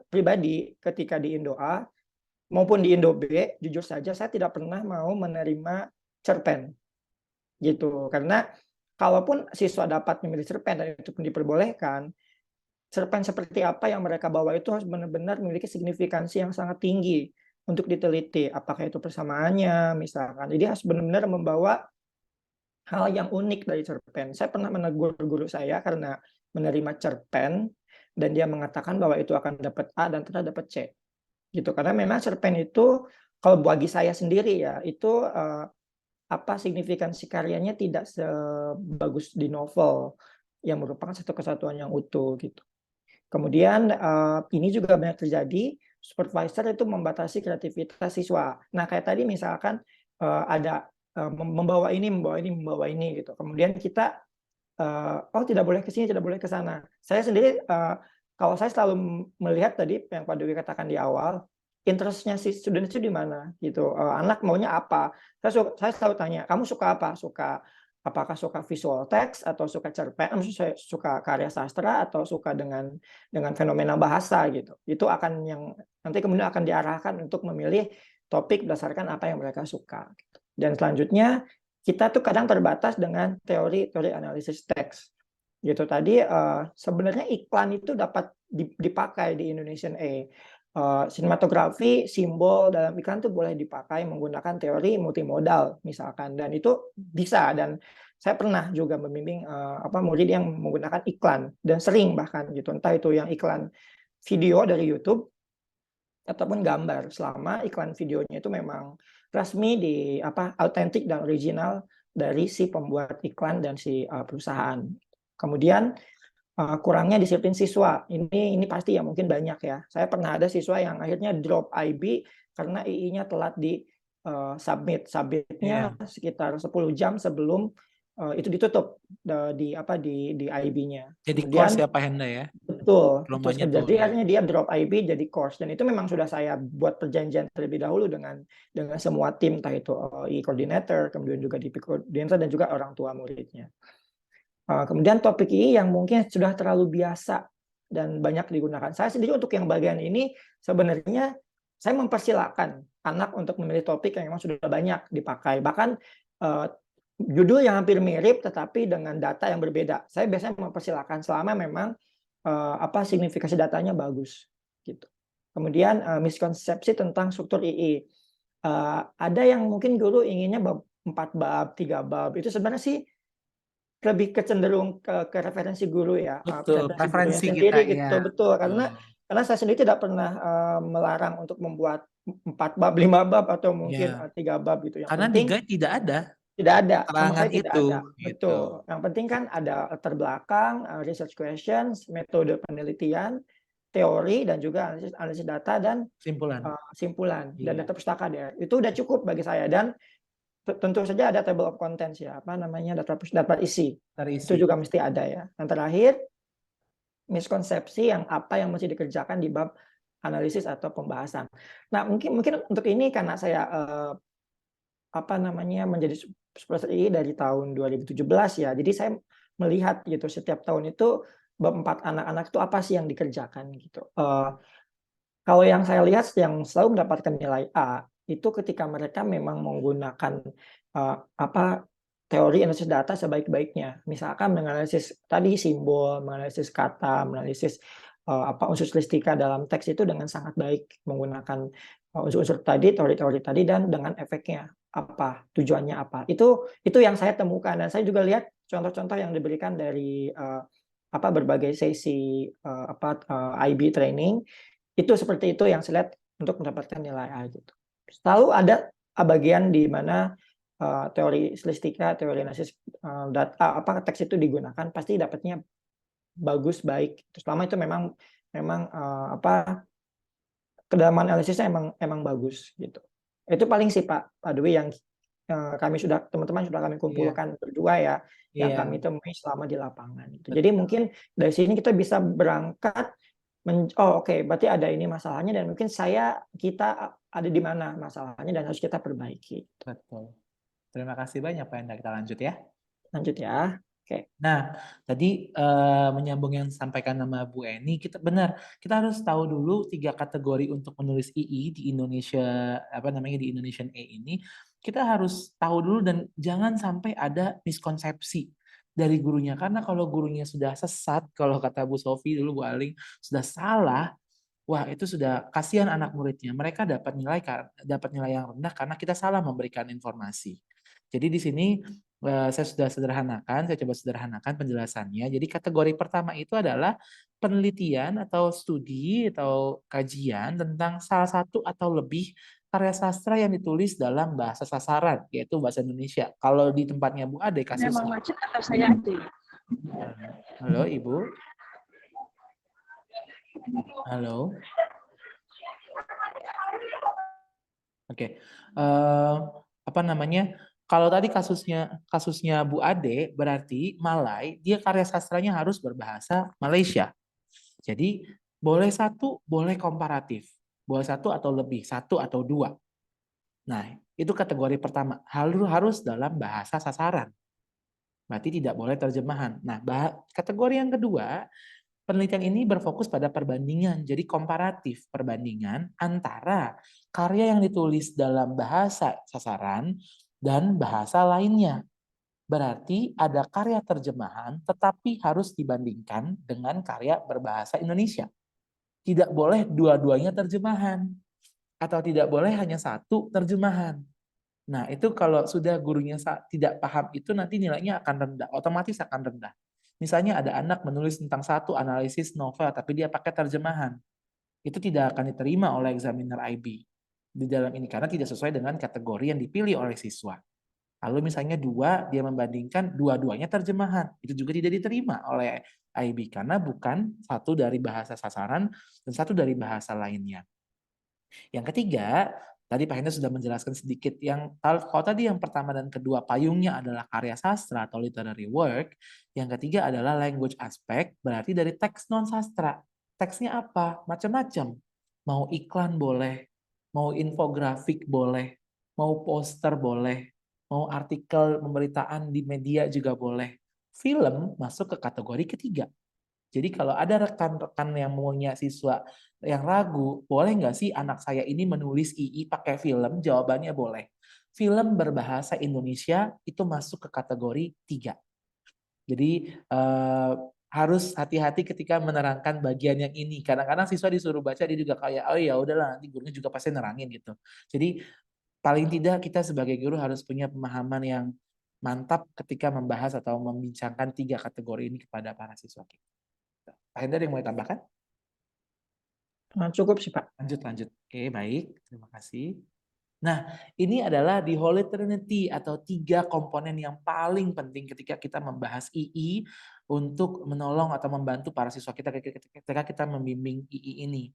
pribadi ketika di Indo A maupun di Indo B, jujur saja saya tidak pernah mau menerima cerpen gitu. Karena kalaupun siswa dapat memilih cerpen dan itu pun diperbolehkan, cerpen seperti apa yang mereka bawa itu harus benar-benar memiliki signifikansi yang sangat tinggi untuk diteliti. Apakah itu persamaannya misalkan. Jadi harus benar-benar membawa hal yang unik dari cerpen. Saya pernah menegur guru saya karena menerima cerpen dan dia mengatakan bahwa itu akan dapat A dan ternyata dapat C. Gitu. Karena memang cerpen itu kalau bagi saya sendiri ya, itu signifikansi karyanya tidak sebagus di novel yang merupakan satu kesatuan yang utuh gitu. Kemudian ini juga banyak terjadi, supervisor itu membatasi kreativitas siswa. Nah, kayak tadi misalkan ada membawa ini gitu. Kemudian kita tidak boleh ke sini, tidak boleh ke sana. Saya sendiri kalau saya selalu melihat tadi yang Pak Dewi katakan di awal, interest-nya si student itu di mana gitu. Anak maunya apa? Saya selalu tanya, kamu suka apa? Apakah suka visual text atau suka cerpen, suka karya sastra atau suka dengan fenomena bahasa gitu. Itu akan yang nanti kemudian akan diarahkan untuk memilih topik berdasarkan apa yang mereka suka. Dan selanjutnya kita tuh kadang terbatas dengan teori analisis teks. Gitu tadi sebenarnya iklan itu dapat dipakai di Indonesian A. Sinematografi, simbol dalam iklan itu boleh dipakai menggunakan teori multimodal misalkan, dan itu bisa. Dan saya pernah juga membimbing murid yang menggunakan iklan dan sering bahkan gitu, entah itu yang iklan video dari YouTube ataupun gambar, selama iklan videonya itu memang resmi autentik dan original dari si pembuat iklan dan si perusahaan. Kemudian kurangnya disiplin siswa. Ini pasti ya mungkin banyak ya. Saya pernah ada siswa yang akhirnya drop IB karena II-nya telat di submit. Submitnya sekitar 10 jam sebelum itu ditutup di IB-nya. Jadi Kemudian course ya Pak Henda ya. betul, terus Diplomanya tuh terjadi ya. akhirnya dia drop IB jadi course, dan itu memang sudah saya buat perjanjian terlebih dahulu dengan semua tim, entah itu coordinator, kemudian juga DP coordinator dan juga orang tua muridnya. Kemudian topik II yang mungkin sudah terlalu biasa dan banyak digunakan. Saya sendiri untuk yang bagian ini sebenarnya saya mempersilahkan anak untuk memilih topik yang memang sudah banyak dipakai. Bahkan judul yang hampir mirip tetapi dengan data yang berbeda. Saya biasanya mempersilahkan selama memang signifikasi datanya bagus gitu. Kemudian miskonsepsi tentang struktur II. Ada yang mungkin guru inginnya 4 bab, 3 bab. Itu sebenarnya sih lebih kecenderung ke referensi guru ya, Betul, preferensi kita sendiri ya. gitu, betul. Karena saya sendiri tidak pernah melarang untuk membuat 4 bab, 5 bab atau mungkin 3 bab gitu. Yang Karena penting di guide tidak ada sama keterangan sekali tidak itu, ada. gitu. Betul. Yang penting kan ada latar belakang, research questions, metode penelitian, teori dan juga analisis data dan simpulan dan data pustaka deh. Itu udah cukup bagi saya, dan tentu saja ada table of contents ya, data isi. Itu juga mesti ada ya. Yang terakhir, miskonsepsi yang mesti dikerjakan di bab analisis atau pembahasan. Nah, mungkin untuk ini karena saya menjadi supervisor II dari tahun 2017 ya. Jadi saya melihat gitu setiap tahun itu bab 4 anak-anak itu apa sih yang dikerjakan gitu. Kalau yang saya lihat yang selalu mendapatkan nilai A itu ketika mereka memang menggunakan teori analisis data sebaik-baiknya. Misalkan menganalisis tadi simbol, menganalisis kata, menganalisis unsur stilistika dalam teks itu dengan sangat baik, menggunakan unsur-unsur tadi, teori-teori tadi, dan dengan efeknya apa, tujuannya apa. Itu yang saya temukan, dan saya juga lihat contoh-contoh yang diberikan dari berbagai sesi IB training. Itu seperti itu yang saya lihat untuk mendapatkan nilai A gitu. Selalu ada bagian di mana teori stilistika, teori analisis data, teks itu digunakan, pasti dapatnya bagus, baik. Selama itu memang kedalaman analisisnya emang bagus gitu. Itu paling sih Pak Dwi yang teman-teman sudah kami kumpulkan berdua ya, yang kami temui selama di lapangan. Jadi mungkin dari sini kita bisa berangkat berarti ada ini masalahnya, dan mungkin kita ada di mana masalahnya dan harus kita perbaiki. Betul. Terima kasih banyak Pak Enda. Kita lanjut ya. Lanjut ya. Oke. Nah, tadi menyambung yang disampaikan sama Bu Eni, kita harus tahu dulu 3 kategori untuk menulis II di Indonesia, di Indonesian A ini. Kita harus tahu dulu dan jangan sampai ada miskonsepsi dari gurunya, karena kalau gurunya sudah sesat, kalau kata Bu Sofi dulu, Bu Aling, sudah salah, wah itu sudah kasihan anak muridnya. Mereka dapat nilai yang rendah karena kita salah memberikan informasi. Jadi di sini saya coba sederhanakan penjelasannya. Jadi kategori pertama itu adalah penelitian atau studi atau kajian tentang salah satu atau lebih karya sastra yang ditulis dalam bahasa sasaran, yaitu bahasa Indonesia. Kalau di tempatnya Bu Ade kasusnya. Memang macet atau saya Ade? Halo Ibu. Halo. Oke. Kalau tadi kasusnya Bu Ade, berarti Malay, dia karya sastranya harus berbahasa Malaysia. Jadi boleh 1, boleh komparatif. Boleh 1 atau lebih, 1 atau 2. Nah, itu kategori pertama. Harus dalam bahasa sasaran. Berarti tidak boleh terjemahan. Nah, kategori yang kedua, penelitian ini berfokus pada perbandingan. Jadi komparatif, perbandingan antara karya yang ditulis dalam bahasa sasaran dan bahasa lainnya. Berarti ada karya terjemahan, tetapi harus dibandingkan dengan karya berbahasa Indonesia. Tidak boleh dua-duanya terjemahan. Atau tidak boleh hanya 1 terjemahan. Nah, itu kalau sudah gurunya tidak paham itu, nanti nilainya akan rendah, otomatis akan rendah. Misalnya ada anak menulis tentang 1 analisis novel, tapi dia pakai terjemahan. Itu tidak akan diterima oleh examiner IB di dalam ini, karena tidak sesuai dengan kategori yang dipilih oleh siswa. Lalu misalnya 2, dia membandingkan dua-duanya terjemahan, itu juga tidak diterima oleh IB karena bukan satu dari bahasa sasaran dan satu dari bahasa lainnya. Yang ketiga, tadi Pak Hendra sudah menjelaskan sedikit. Kalau tadi yang pertama dan kedua payungnya adalah karya sastra atau literary work, yang ketiga adalah language aspect, berarti dari teks non sastra. Teksnya apa? Macam-macam. Mau iklan boleh, mau infografik boleh, mau poster boleh, mau artikel pemberitaan di media juga boleh. Film masuk ke kategori ketiga. Jadi kalau ada rekan-rekan yang punya siswa yang ragu, boleh nggak sih anak saya ini menulis II pakai film? Jawabannya boleh. Film berbahasa Indonesia itu masuk ke kategori 3. Jadi harus hati-hati ketika menerangkan bagian yang ini. Kadang-kadang siswa disuruh baca dia juga kayak, oh ya udahlah nanti gurunya juga pasti nerangin gitu. Jadi paling tidak kita sebagai guru harus punya pemahaman yang mantap ketika membahas atau membincangkan 3 kategori ini kepada para siswa kita. Pak Hendra yang mau ditambahkan? Cukup sih Pak. Lanjut. Oke, baik. Terima kasih. Nah, ini adalah di Holy Trinity atau 3 komponen yang paling penting ketika kita membahas II untuk menolong atau membantu para siswa kita ketika kita membimbing II ini.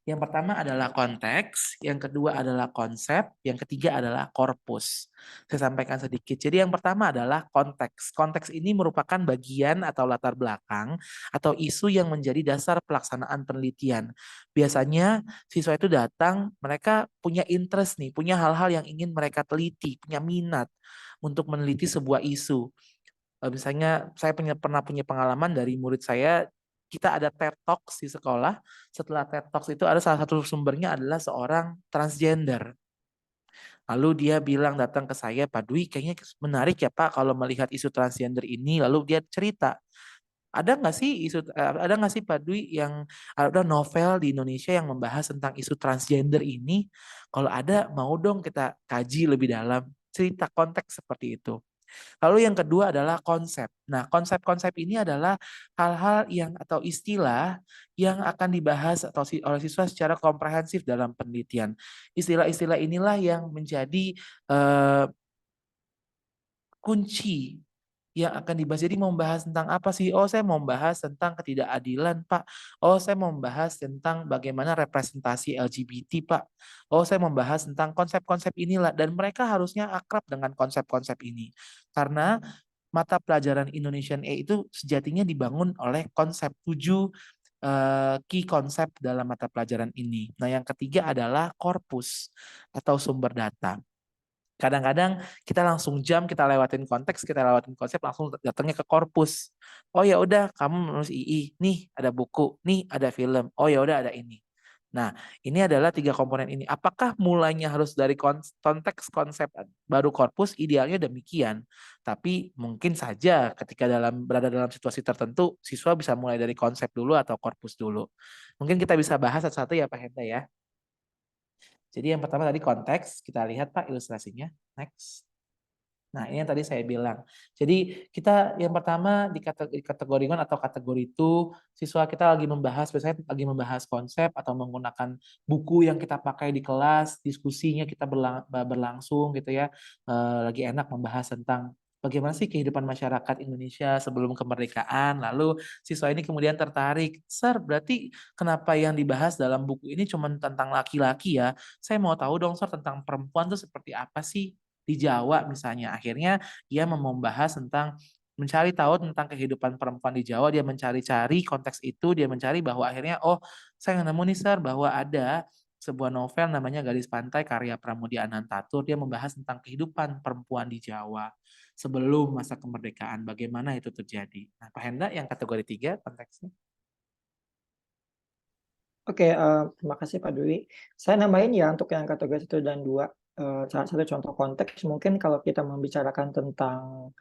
Yang pertama adalah konteks, yang kedua adalah konsep, yang ketiga adalah korpus. Saya sampaikan sedikit. Jadi yang pertama adalah konteks. Konteks ini merupakan bagian atau latar belakang atau isu yang menjadi dasar pelaksanaan penelitian. Biasanya siswa itu datang, mereka punya interest nih, punya hal-hal yang ingin mereka teliti, punya minat untuk meneliti sebuah isu. Misalnya saya pernah punya pengalaman dari murid saya, kita ada TED Talks di sekolah. Setelah TED Talks itu ada salah satu sumbernya adalah seorang transgender. Lalu dia datang ke saya, Pak Dwi, kayaknya menarik ya Pak kalau melihat isu transgender ini. Lalu dia cerita, ada nggak sih Pak Dwi yang ada novel di Indonesia yang membahas tentang isu transgender ini? Kalau ada, mau dong kita kaji lebih dalam. Cerita konteks seperti itu. Lalu yang kedua adalah konsep. Nah, konsep-konsep ini adalah hal-hal yang atau istilah yang akan dibahas oleh siswa secara komprehensif dalam penelitian. Istilah-istilah inilah yang menjadi kunci yang akan dibahas. Jadi mau membahas tentang apa sih? Oh, saya mau membahas tentang ketidakadilan, Pak. Oh, saya mau membahas tentang bagaimana representasi LGBT, Pak. Oh, saya membahas tentang konsep-konsep inilah. Dan mereka harusnya akrab dengan konsep-konsep ini. Karena mata pelajaran Indonesian A itu sejatinya dibangun oleh konsep 7 key konsep dalam mata pelajaran ini. Nah, yang ketiga adalah korpus atau sumber data. Kadang-kadang kita langsung kita lewatin konteks, kita lewatin konsep, langsung datangnya ke korpus. Oh ya udah, kamu menulis II, nih ada buku, nih ada film. Oh ya udah ada ini. Nah, ini adalah 3 komponen ini. Apakah mulainya harus dari konteks konsep baru korpus? Idealnya demikian. Tapi mungkin saja ketika berada dalam situasi tertentu, siswa bisa mulai dari konsep dulu atau korpus dulu. Mungkin kita bisa bahas satu-satu ya Pak Henta ya. Jadi yang pertama tadi konteks, kita lihat Pak ilustrasinya. Next. Nah, ini yang tadi saya bilang. Jadi kita yang pertama di kategori 1 atau kategori 2, siswa kita biasanya lagi membahas konsep atau menggunakan buku yang kita pakai di kelas, diskusinya kita berlangsung gitu ya. Lagi enak membahas tentang bagaimana sih kehidupan masyarakat Indonesia sebelum kemerdekaan. Lalu siswa ini kemudian tertarik, Sir, berarti kenapa yang dibahas dalam buku ini cuma tentang laki-laki ya? Saya mau tahu dong, Sir, tentang perempuan itu seperti apa sih di Jawa misalnya. Akhirnya ia membahas tentang mencari tahu tentang kehidupan perempuan di Jawa. Dia mencari-cari konteks itu, dia mencari bahwa akhirnya, oh saya nemu nih Sir, bahwa ada sebuah novel namanya Gadis Pantai karya Pramudia Anantatur. Dia membahas tentang kehidupan perempuan di Jawa sebelum masa kemerdekaan, bagaimana itu terjadi. Nah, Pak Hendra yang kategori 3 konteksnya. Oke, terima kasih Pak Dwi. Saya nambahin ya untuk yang kategori 1 dan 2, salah satu contoh konteks mungkin kalau kita membicarakan tentang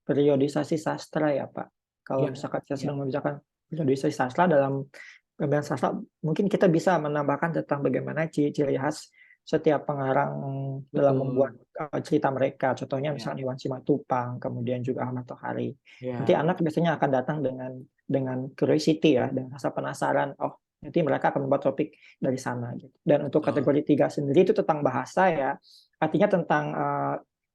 periodisasi sastra ya Pak. Kalau misalkan kita sedang membicarakan periodisasi sastra dalam pemilihan sastra, mungkin kita bisa menambahkan tentang bagaimana ciri-ciri khas setiap pengarang dalam membuat cerita mereka. Contohnya misalnya Iwan Simatupang, kemudian juga Ahmad Tohari. Nanti anak biasanya akan datang dengan curiosity ya, dengan rasa penasaran. Oh, nanti mereka akan membuat topik dari sana. Gitu. Dan untuk kategori 3 sendiri itu tentang bahasa ya, artinya tentang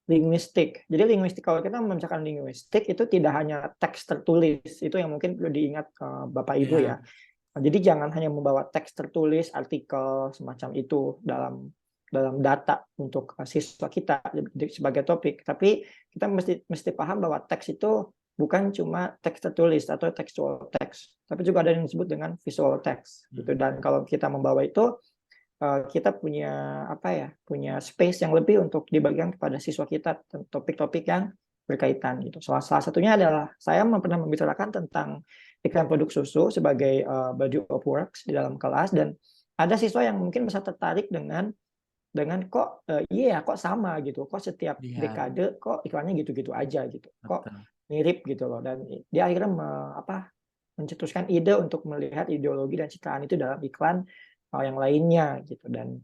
linguistik. Jadi linguistik, kalau kita membicarakan linguistik itu tidak hanya teks tertulis, itu yang mungkin perlu diingat Bapak Ibu Iya. ya. Jadi jangan hanya membawa teks tertulis, artikel semacam itu dalam data untuk siswa kita sebagai topik, tapi kita mesti paham bahwa teks itu bukan cuma teks tertulis atau textual text, tapi juga ada yang disebut dengan visual text gitu. Dan kalau kita membawa itu kita punya punya space yang lebih untuk dibagikan kepada siswa kita topik-topik yang berkaitan gitu. Salah satunya adalah saya pernah membicarakan tentang iklan produk susu sebagai body of works di dalam kelas, dan ada siswa yang mungkin bisa tertarik dengan kok kok sama gitu, kok setiap dekade kok iklannya gitu-gitu aja gitu, kok mirip gitu loh, dan dia akhirnya mencetuskan ide untuk melihat ideologi dan citraan itu dalam iklan yang lainnya gitu. Dan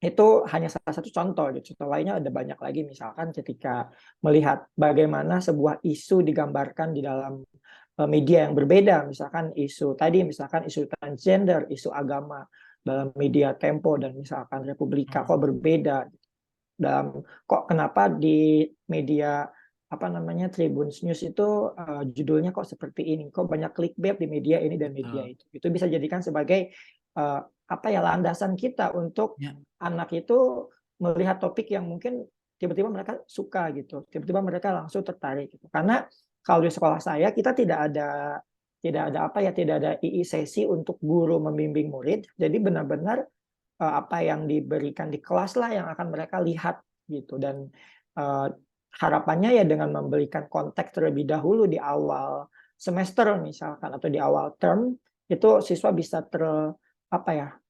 itu hanya salah satu contoh gitu. Contoh lainnya ada banyak lagi, misalkan ketika melihat bagaimana sebuah isu digambarkan di dalam media yang berbeda, misalkan isu transgender, isu agama dalam media Tempo dan misalkan Republika kok berbeda kok kenapa di media Tribun News itu judulnya kok seperti ini, kok banyak clickbait di media ini dan media itu bisa jadikan sebagai landasan kita untuk anak itu melihat topik yang mungkin tiba-tiba mereka suka gitu, tiba-tiba mereka langsung tertarik gitu. Karena kalau di sekolah saya kita tidak ada II sesi untuk guru membimbing murid, jadi benar-benar apa yang diberikan di kelas lah yang akan mereka lihat gitu. Dan harapannya ya dengan memberikan konteks terlebih dahulu di awal semester misalkan atau di awal term, itu siswa bisa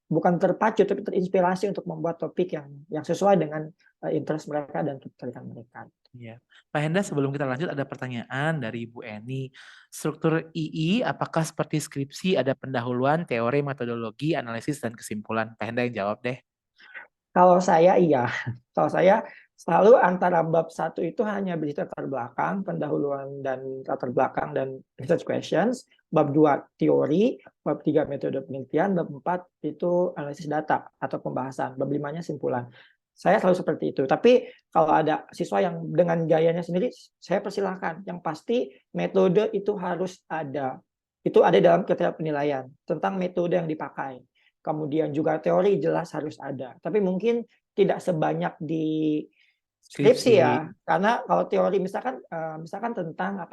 bukan terpacu tapi terinspirasi untuk membuat topik yang sesuai dengan interest mereka dan ketertarikan mereka. Iya. Pak Hendra, sebelum kita lanjut ada pertanyaan dari Bu Eni. Struktur II apakah seperti skripsi, ada pendahuluan, teori, metodologi, analisis, dan kesimpulan? Pak Hendra yang jawab deh. Kalau saya iya. Kalau saya selalu antara bab 1 itu hanya berisi latar belakang, pendahuluan dan latar belakang dan research questions, bab 2 teori, bab 3 metode penelitian, bab 4 itu analisis data atau pembahasan, bab 5-nya simpulan. Saya selalu seperti itu. Tapi kalau ada siswa yang dengan gayanya sendiri, saya persilahkan. Yang pasti metode itu harus ada. Itu ada dalam kriteria penilaian tentang metode yang dipakai. Kemudian juga teori jelas harus ada. Tapi mungkin tidak sebanyak di skripsi ya. Karena kalau teori misalkan tentang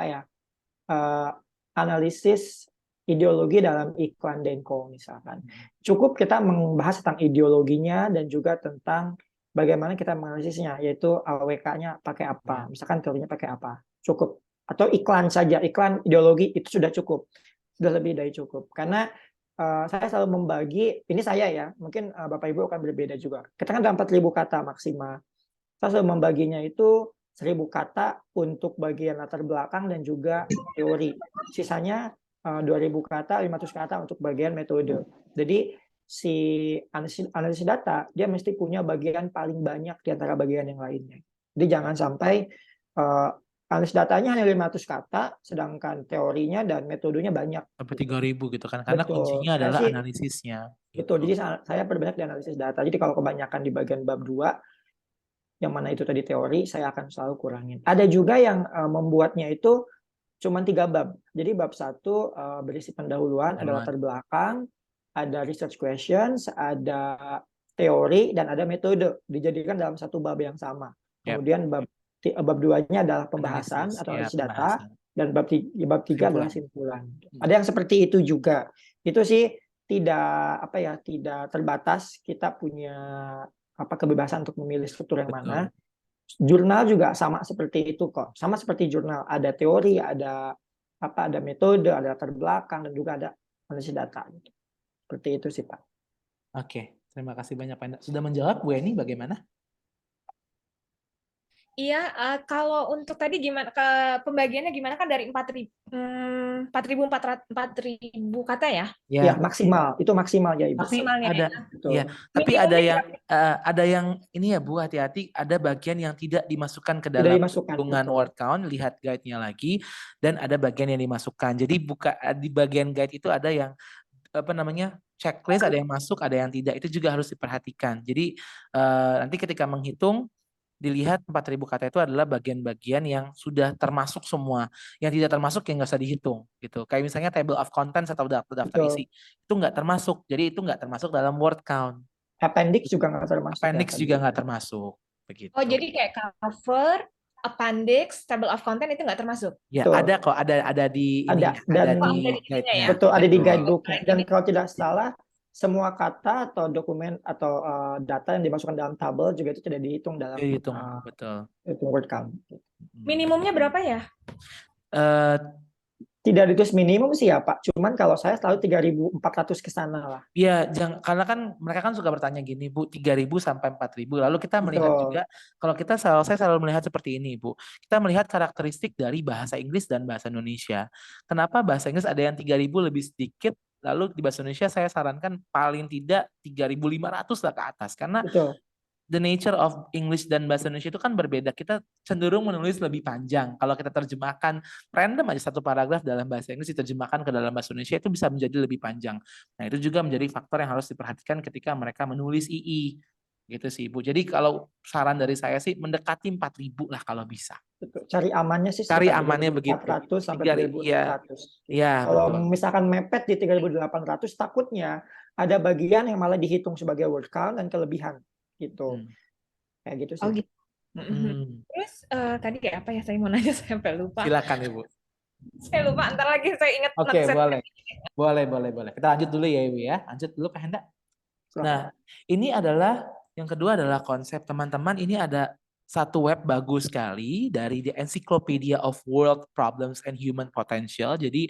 analisis ideologi dalam iklan Denko misalkan. Cukup kita membahas tentang ideologinya dan juga tentang bagaimana kita menganalisisnya, yaitu AWK-nya pakai apa, misalkan teorinya pakai apa, cukup. Atau iklan saja, iklan ideologi itu sudah cukup, sudah lebih dari cukup. Karena saya selalu membagi, ini saya ya, mungkin Bapak Ibu akan berbeda juga. Kita kan ada 4.000 kata maksimal. Saya selalu membaginya itu 1.000 kata untuk bagian latar belakang dan juga teori. Sisanya 2.000 kata, 500 kata untuk bagian metode. Jadi si analisis data, dia mesti punya bagian paling banyak di antara bagian yang lainnya. Jadi jangan sampai analisis datanya hanya 500 kata, sedangkan teorinya dan metodenya banyak. Sampai 3.000 gitu kan, karena kuncinya adalah analisisnya. Betul, jadi saya perbanyak di analisis data. Jadi kalau kebanyakan di bagian bab 2, yang mana itu tadi teori, saya akan selalu kurangin. Ada juga yang membuatnya itu cuma 3 bab. Jadi bab 1 berisi pendahuluan, ada latar belakang, ada research questions, ada teori, dan ada metode. Dijadikan dalam satu bab yang sama. Kemudian bab 2-nya adalah pembahasan atau analisis data, dan bab 3 adalah simpulan. Ada yang seperti itu juga. Itu sih tidak terbatas, kita punya kebebasan untuk memilih struktur yang mana. Jurnal juga sama seperti itu kok. Sama seperti jurnal, ada teori, ada metode, ada latar belakang, dan juga ada analisis data. Seperti itu sih Pak. Oke, terima kasih banyak Pak Hendra. Sudah menjawab, Bu Eni bagaimana? Iya, kalau untuk tadi gimana pembagiannya gimana kan dari 4.000 kata ya? Ya, maksimal. Itu maksimal ya Ibu. Tapi Tapi ada yang ini ya Bu, hati-hati, ada bagian yang tidak dimasukkan ke dalam hitungan word count, lihat guide-nya lagi, dan ada bagian yang dimasukkan. Jadi di bagian guide itu ada yang checklist, ada yang masuk, ada yang tidak. Itu juga harus diperhatikan. Jadi nanti ketika menghitung dilihat 4.000 kata itu adalah bagian-bagian yang sudah termasuk semua. Yang tidak termasuk yang nggak usah dihitung gitu. Kayak misalnya table of contents atau daftar Betul. isi itu nggak termasuk. Jadi itu nggak termasuk dalam word count. Appendix juga nggak termasuk ya Appendix tadi. juga nggak termasuk begitu. Oh, jadi kayak cover, appendix, table of content itu nggak termasuk? Ya, Betul. ada kok, ada di Ada, ininya, dan ada Oh, di ada di ininya guide-nya. ya? betul ada di Betul. guidebooknya. Dan Ini- kalau tidak salah, semua kata atau dokumen atau data yang dimasukkan dalam tabel juga itu tidak dihitung dalam Dihitung, betul. hitung word count. Minimumnya berapa ya? Eh, Tidak ditulis minimum sih ya Pak, cuman kalau saya selalu 3.400 ke sana lah. Ya, karena kan mereka kan suka bertanya gini, Bu, 3.000 sampai 4.000. Lalu kita melihat Betul. juga, kalau saya selalu melihat seperti ini, Bu. Kita melihat karakteristik dari bahasa Inggris dan bahasa Indonesia. Kenapa bahasa Inggris ada yang 3.000 lebih sedikit, lalu di bahasa Indonesia saya sarankan paling tidak 3.500 lah ke atas. Karena Betul. the nature of English dan bahasa Indonesia itu kan berbeda. Kita cenderung menulis lebih panjang. Kalau kita terjemahkan random aja satu paragraf dalam bahasa Inggris diterjemahkan ke dalam bahasa Indonesia itu bisa menjadi lebih panjang. Nah, itu juga menjadi faktor yang harus diperhatikan ketika mereka menulis II. Gitu sih, Bu. Jadi kalau saran dari saya sih mendekati 4.000 lah kalau bisa. Betul. Cari amannya sih Cari sekitar amannya begitu. 3.400 sampai 3.000, 3.600. Iya, Kalau betul. misalkan mepet di 3.800, takutnya ada bagian yang malah dihitung sebagai word count dan kelebihan gitu. Kayak gitu sih. Oh gitu. Terus tadi kayak apa ya, saya mau nanya sampai lupa. Silakan, Ibu. Saya lupa, ntar lagi saya ingat. Oke, boleh. Kita lanjut dulu ya, Ibu ya. Lanjut dulu, Pak Henda. Nah, ini adalah yang kedua adalah konsep, teman-teman. Ini ada satu web bagus sekali dari The Encyclopedia of World Problems and Human Potential. Jadi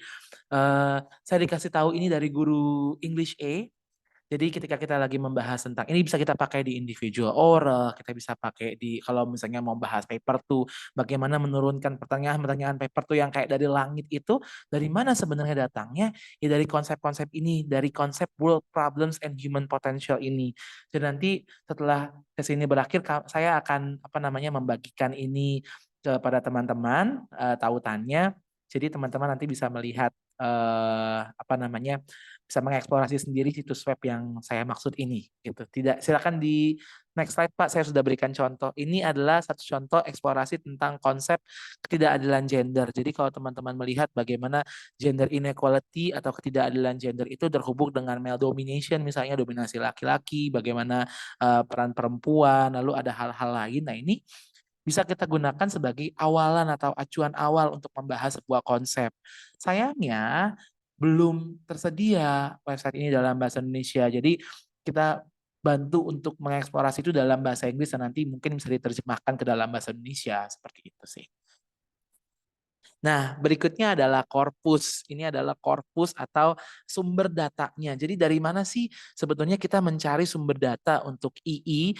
saya dikasih tahu ini dari guru English A. Jadi ketika kita lagi membahas tentang ini bisa kita pakai di individual oral, kita bisa pakai di kalau misalnya mau bahas paper tuh, bagaimana menurunkan pertanyaan-pertanyaan paper tuh yang kayak dari langit itu, dari mana sebenarnya datangnya? Ya dari konsep-konsep ini, dari konsep world problems and human potential ini. Jadi nanti setelah sesi ini berakhir, saya akan membagikan ini kepada teman-teman tautannya. Jadi teman-teman nanti bisa melihat bisa mengeksplorasi sendiri situs web yang saya maksud ini gitu. Tidak, silakan di next slide Pak, saya sudah berikan contoh. Ini adalah satu contoh eksplorasi tentang konsep ketidakadilan gender. Jadi kalau teman-teman melihat bagaimana gender inequality atau ketidakadilan gender itu terhubung dengan male domination, misalnya dominasi laki-laki, bagaimana peran perempuan, lalu ada hal-hal lain. Nah, ini bisa kita gunakan sebagai awalan atau acuan awal untuk membahas sebuah konsep. Sayangnya belum tersedia website ini dalam bahasa Indonesia. Jadi kita bantu untuk mengeksplorasi itu dalam bahasa Inggris dan nanti mungkin bisa diterjemahkan ke dalam bahasa Indonesia. Seperti itu sih. Nah, berikutnya adalah korpus. Ini adalah korpus atau sumber datanya. Jadi dari mana sih sebetulnya kita mencari sumber data untuk II,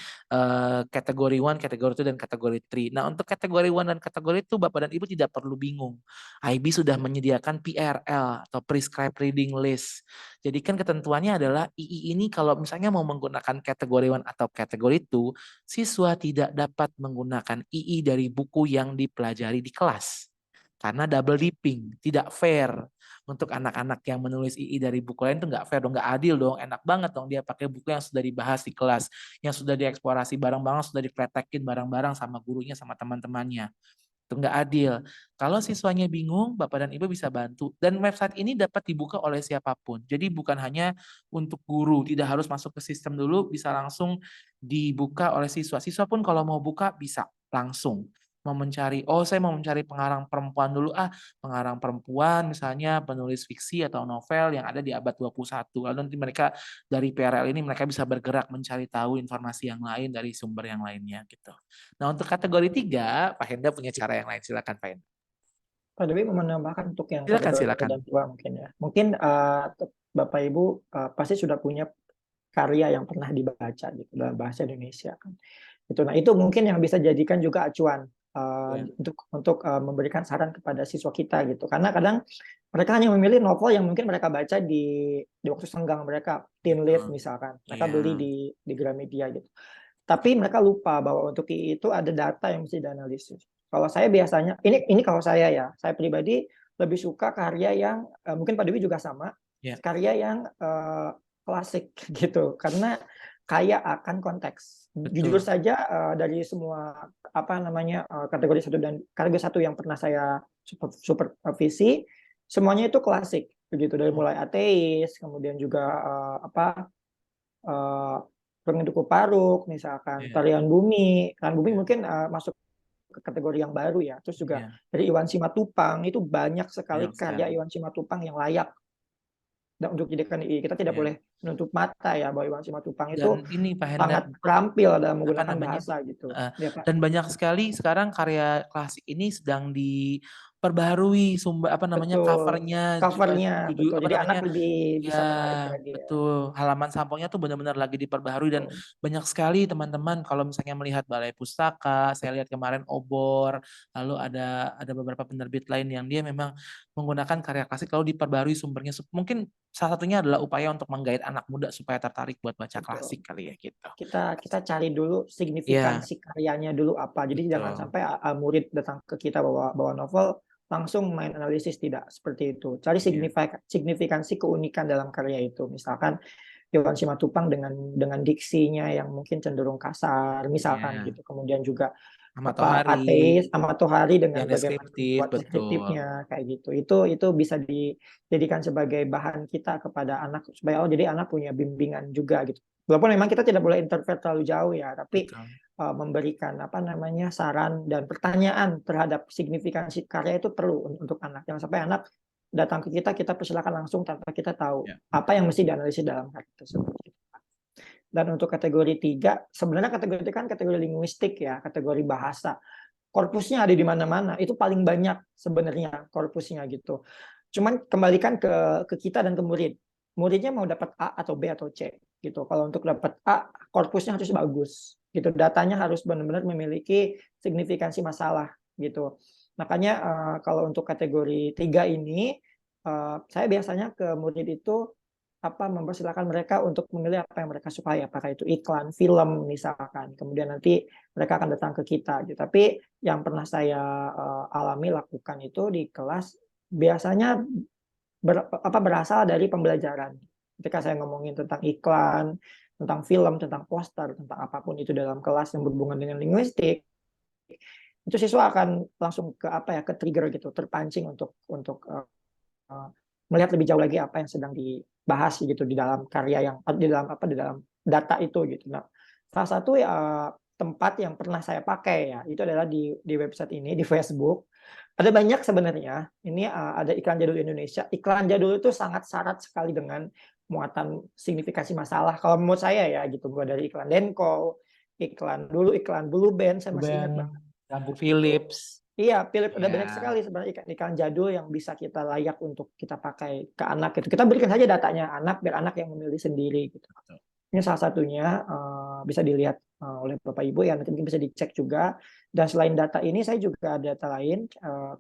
kategori 1, kategori 2, dan kategori 3. Nah, untuk kategori 1 dan kategori 2, Bapak dan Ibu tidak perlu bingung. IB sudah menyediakan PRL atau Prescribed Reading List. Jadi kan ketentuannya adalah II ini kalau misalnya mau menggunakan kategori 1 atau kategori 2, siswa tidak dapat menggunakan II dari buku yang dipelajari di kelas. Karena double dipping, tidak fair untuk anak-anak yang menulis II dari buku lain itu nggak fair dong, nggak adil dong, enak banget dong dia pakai buku yang sudah dibahas di kelas, yang sudah dieksplorasi bareng-bareng, sudah dipraktekin bareng-bareng sama gurunya, sama teman-temannya. Itu nggak adil. Kalau siswanya bingung, Bapak dan Ibu bisa bantu. Dan website ini dapat dibuka oleh siapapun. Jadi bukan hanya untuk guru, tidak harus masuk ke sistem dulu, bisa langsung dibuka oleh siswa. Siswa pun kalau mau buka bisa langsung. Mau mencari, saya mau mencari pengarang perempuan dulu, pengarang perempuan misalnya penulis fiksi atau novel yang ada di abad 21. Lalu nanti mereka dari PRL ini mereka bisa bergerak mencari tahu informasi yang lain dari sumber yang lainnya gitu. Nah, untuk kategori 3, Pak Henda punya cara yang lain. Silakan Pak Henda. Pak Dewi mau menambahkan untuk yang Silakan. dan 2 mungkin ya. Mungkin Bapak Ibu pasti sudah punya karya yang pernah dibaca gitu dalam bahasa Indonesia kan. Nah, itu mungkin yang bisa jadikan juga acuan untuk memberikan saran kepada siswa kita gitu. Karena kadang mereka hanya memilih novel yang mungkin mereka baca di waktu senggang mereka, teen lit misalkan. Mereka beli di Gramedia gitu. Tapi mereka lupa bahwa untuk itu ada data yang mesti dianalisis. Kalau saya biasanya, ini kalau saya pribadi lebih suka karya yang mungkin Pak Dewi juga sama, karya yang klasik gitu. Karena kaya akan konteks. Jujur Betul. saja dari semua kategori satu yang pernah saya supervisi, semuanya itu klasik begitu, dari mulai ateis, kemudian juga Pengen Paruk misalkan, Iya, Tarian Bumi iya, mungkin masuk ke kategori yang baru ya. Terus juga iya, dari Iwan Simatupang itu banyak sekali banyak karya sekali. Iwan Simatupang yang layak dan untuk dijadikan kita tidak Iya. boleh menutup mata ya bahwa Iwan Simatupang Dan itu ini Pak Henda, sangat terampil dalam apa menggunakan namanya? bahasa gitu. Ya Pak. Dan banyak sekali sekarang karya klasik ini sedang diperbaharui Betul. covernya juga Covernya judul betul. apa Jadi anak namanya lebih bisa menarik ya lagi ya. betul, halaman sampulnya tuh benar-benar lagi diperbaharui dan Betul. banyak sekali teman-teman kalau misalnya melihat Balai Pustaka, saya lihat kemarin Obor, lalu ada beberapa penerbit lain yang dia memang menggunakan karya klasik lalu diperbaharui sumbernya. Mungkin salah satunya adalah upaya untuk menggait anak muda supaya tertarik buat baca Betul. klasik kali ya gitu. Kita cari dulu Iya, signifikansi karyanya dulu apa. Jadi jangan betul. sampai murid datang ke kita bawa novel langsung main analisis, tidak seperti itu. Cari Iya. signifikansi keunikan dalam karya itu. Misalkan Iwan Simatupang dengan diksinya yang mungkin cenderung kasar misalkan Iya. gitu. Kemudian juga Ahmad Tohari ateis Ahmad Tohari dengan yang bagaimana deskriptif, membuat betul. deskriptifnya kayak gitu. Itu bisa dijadikan sebagai bahan kita kepada anak supaya jadi anak punya bimbingan juga gitu. Walaupun memang kita tidak boleh interfere terlalu jauh ya, tapi Betul. memberikan saran dan pertanyaan terhadap signifikansi karya itu perlu untuk anak. Jangan sampai anak datang ke kita persilakan langsung tanpa kita tahu Ya. apa yang mesti dianalisis dalam karya tersebut. Dan untuk kategori 3, sebenarnya kategori itu kan kategori linguistik ya, kategori bahasa. Korpusnya ada di mana-mana, itu paling banyak sebenarnya korpusnya gitu. Cuman kembalikan ke kita dan ke murid. Muridnya mau dapat A atau B atau C gitu. Kalau untuk dapat A, korpusnya harus bagus gitu. Datanya harus benar-benar memiliki signifikansi masalah gitu. Makanya kalau untuk kategori 3 ini saya biasanya ke murid itu mempersilahkan mereka untuk memilih apa yang mereka sukai, apakah itu iklan, film misalkan. Kemudian nanti mereka akan datang ke kita gitu. Tapi yang pernah saya alami lakukan itu di kelas biasanya berasal dari pembelajaran. Ketika saya ngomongin tentang iklan, tentang film, tentang poster, tentang apapun itu dalam kelas yang berhubungan dengan linguistik, itu siswa akan langsung ke trigger gitu, terpancing untuk melihat lebih jauh lagi apa yang sedang dibahas gitu di dalam karya yang di dalam data itu gitu. Nah, salah satu tempat yang pernah saya pakai ya itu adalah di website ini, di Facebook. Ada banyak sebenarnya. Ini ada iklan jadul Indonesia. Iklan jadul itu sangat syarat sekali dengan muatan signifikasi masalah. Kalau menurut saya ya gitu, mulai dari iklan Denko, iklan Blue Band, saya masih ingat Ben, banget. lampu Gitu. Philips. Iya, Philips ada banyak Ya. sekali sebenarnya iklan jadul yang bisa kita layak untuk kita pakai ke anak gitu. Kita berikan saja datanya anak biar anak yang memilih sendiri gitu. Ini salah satunya bisa dilihat oleh Bapak Ibu ya, nanti mungkin bisa dicek juga. Dan selain data ini saya juga ada data lain,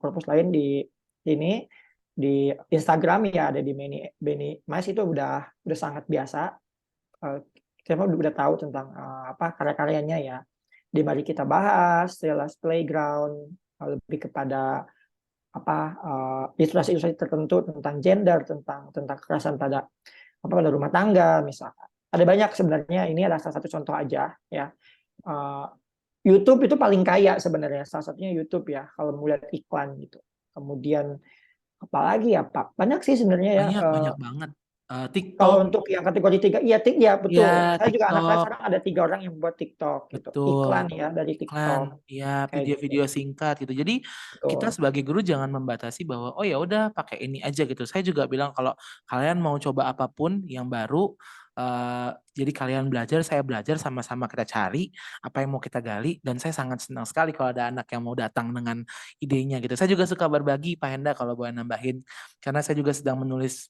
korpus lain di ini di Instagram ya, ada di Beni Mas, itu udah sangat biasa. Kita udah tahu tentang karya-karyanya ya. Di Mari Kita Bahas, Stella's Playground, lebih kepada ilustrasi-ilustrasi tertentu tentang gender, tentang kekerasan pada rumah tangga misalkan. Ada banyak sebenarnya, ini adalah salah satu contoh aja ya. YouTube itu paling kaya sebenarnya, salah satunya YouTube ya kalau melihat iklan gitu. Kemudian apalagi ya Pak, banyak sih sebenarnya ya. Banyak banget. Kalau TikTok. untuk yang kategori 3, iya betul. Ya, Saya juga anak saya TikTok. sekarang ada 3 orang yang buat TikTok gitu. Betul. Iklan ya dari Iklan, TikTok ya kayak gitu. video-video singkat gitu. Jadi kita Betul. sebagai guru jangan membatasi bahwa oh ya udah pakai ini aja gitu. Saya juga bilang kalau kalian mau coba apapun yang baru, jadi kalian belajar, saya belajar, sama-sama kita cari apa yang mau kita gali. Dan saya sangat senang sekali kalau ada anak yang mau datang dengan idenya gitu. Saya juga suka berbagi Pak Henda kalau boleh nambahin, karena saya juga sedang menulis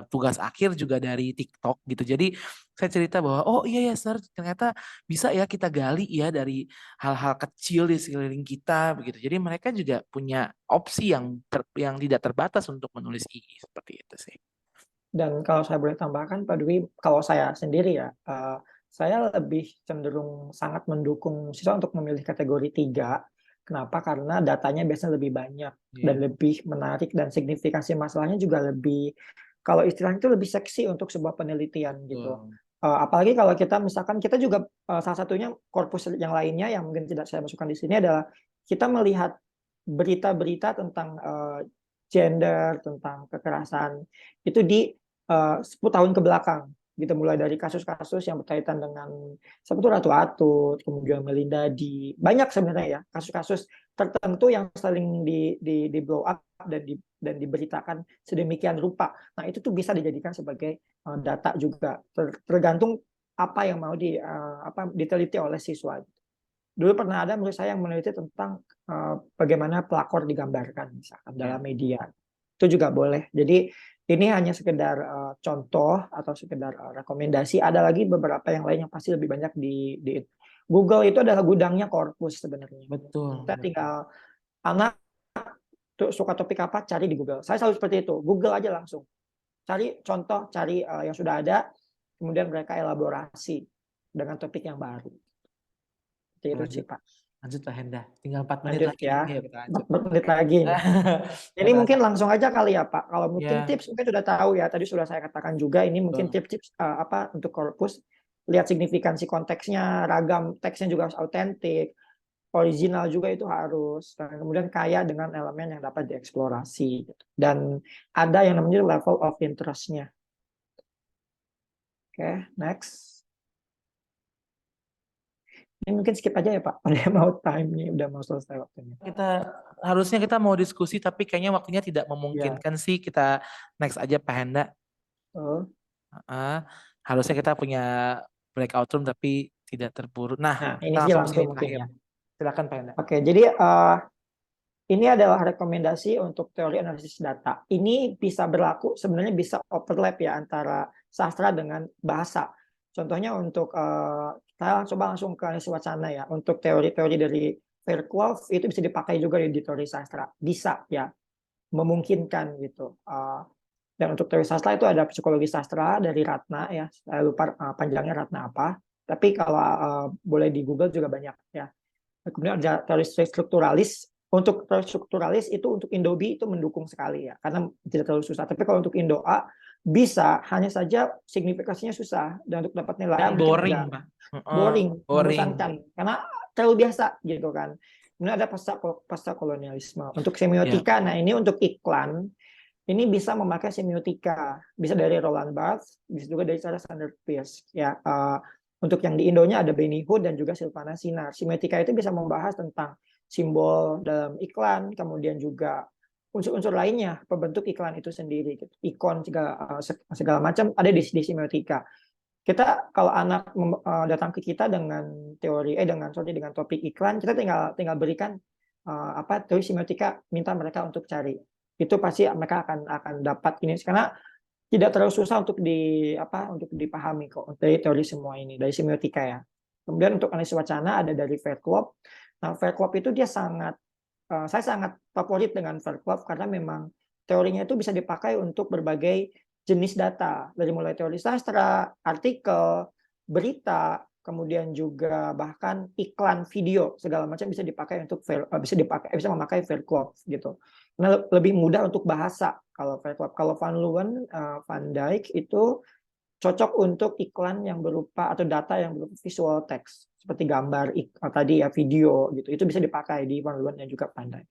tugas akhir juga dari TikTok gitu. Jadi saya cerita bahwa oh iya ya sir, ternyata bisa ya kita gali ya dari hal-hal kecil di sekeliling kita begitu. Jadi mereka juga punya opsi yang tidak terbatas untuk menulis II seperti itu sih. Dan kalau saya boleh tambahkan Pak Dwi, kalau saya sendiri ya, saya lebih cenderung sangat mendukung siswa untuk memilih kategori 3. Kenapa? Karena datanya biasanya lebih banyak dan Iya. lebih menarik dan signifikansi masalahnya juga lebih, kalau istilahnya itu lebih seksi untuk sebuah penelitian gitu. Apalagi kalau kita misalkan kita juga salah satunya korpus yang lainnya yang mungkin tidak saya masukkan di sini adalah kita melihat berita-berita tentang gender, tentang kekerasan itu di 10 tahun ke belakang gitu, mulai dari kasus-kasus yang berkaitan dengan seperti Ratu Atut, kemudian Melinda di banyak sebenarnya ya kasus-kasus tertentu yang sering di blow up dan diberitakan sedemikian rupa. Nah, itu tuh bisa dijadikan sebagai data juga, tergantung apa yang mau diteliti oleh siswa. Dulu pernah ada menurut saya yang meneliti tentang bagaimana pelakor digambarkan misalkan dalam media. Itu juga boleh. Jadi ini hanya sekedar contoh atau sekedar rekomendasi. Ada lagi beberapa yang lain yang pasti lebih banyak di Google. Itu adalah gudangnya korpus sebenarnya. Betul. Kita tinggal anak suka topik apa, cari di Google. Saya selalu seperti itu. Google aja langsung. Cari contoh, cari yang sudah ada, kemudian mereka elaborasi dengan topik yang baru. Itu sih, Pak. Lanjut Pak Henda, tinggal 4 menit Lanjut lagi. ya. Iya, kita lanjut. 4 menit lagi. Ini mungkin langsung aja kali ya, Pak. Kalau mungkin tips mungkin sudah tahu ya. Tadi sudah saya katakan juga. Ini mungkin tips-tips untuk korpus. Lihat signifikansi konteksnya, ragam teksnya juga harus autentik, original juga itu harus. Dan kemudian kaya dengan elemen yang dapat dieksplorasi. Dan ada yang namanya level of interest-nya. Oke, next. Ini mungkin skip aja ya Pak, udah mau time nih, udah mau selesai waktunya. Harusnya kita mau diskusi tapi kayaknya waktunya tidak memungkinkan sih, kita next aja Pak Henda. Harusnya kita punya breakout room tapi tidak terburu. Nah ini sih langsung mungkin ya. Silakan Pak Henda. Oke, jadi ini adalah rekomendasi untuk teori analisis data. Ini bisa berlaku, sebenarnya bisa overlap ya antara sastra dengan bahasa. Contohnya untuk saya coba langsung ke analisis wacana ya. Untuk teori-teori dari Fairclough itu bisa dipakai juga di teori sastra. Bisa ya, memungkinkan gitu. Dan untuk teori sastra itu ada psikologi sastra dari Ratna ya. Saya lupa panjangnya Ratna apa. Tapi kalau boleh di Google juga banyak ya. Kemudian ada teori strukturalis. Untuk teori strukturalis itu untuk Indo-B itu mendukung sekali ya, karena tidak terlalu susah. Tapi kalau untuk Indo-A bisa, hanya saja signifikasinya susah dan untuk dapat nilai boring, Pak. Boring, membosankan karena terlalu biasa gitu kan. Kemudian ada pasca kolonialisme. Untuk semiotika, nah ini untuk iklan ini bisa memakai semiotika, bisa dari Roland Barthes, bisa juga dari Sarah Sanders Peirce ya. Untuk yang di Indonya ada Benny Hood dan juga Silvana Sinar. Semiotika itu bisa membahas tentang simbol dalam iklan, kemudian juga unsur-unsur lainnya pembentuk iklan itu sendiri, ikon segala macam ada di semiotika. Kita kalau anak datang ke kita dengan dengan topik iklan, kita tinggal berikan teori semiotika, minta mereka untuk cari. Itu pasti mereka akan dapat ini karena tidak terlalu susah untuk dipahami kok dari teori semua ini dari semiotika ya. Kemudian untuk analisis wacana ada dari Fairclough. Nah, Fairclough itu saya sangat favorit dengan Fairclough karena memang teorinya itu bisa dipakai untuk berbagai jenis data, dari mulai teori sastra, artikel, berita, kemudian juga bahkan iklan video segala macam bisa dipakai untuk bisa memakai Fairclough gitu. Nah, lebih mudah untuk bahasa kalau Fairclough. Kalau Van Leeuwen, Van Dijk itu cocok untuk iklan yang berupa atau data yang berupa visual text seperti gambar tadi ya, video gitu. Itu bisa dipakai di Van Leeuwen dan juga Van Dijk.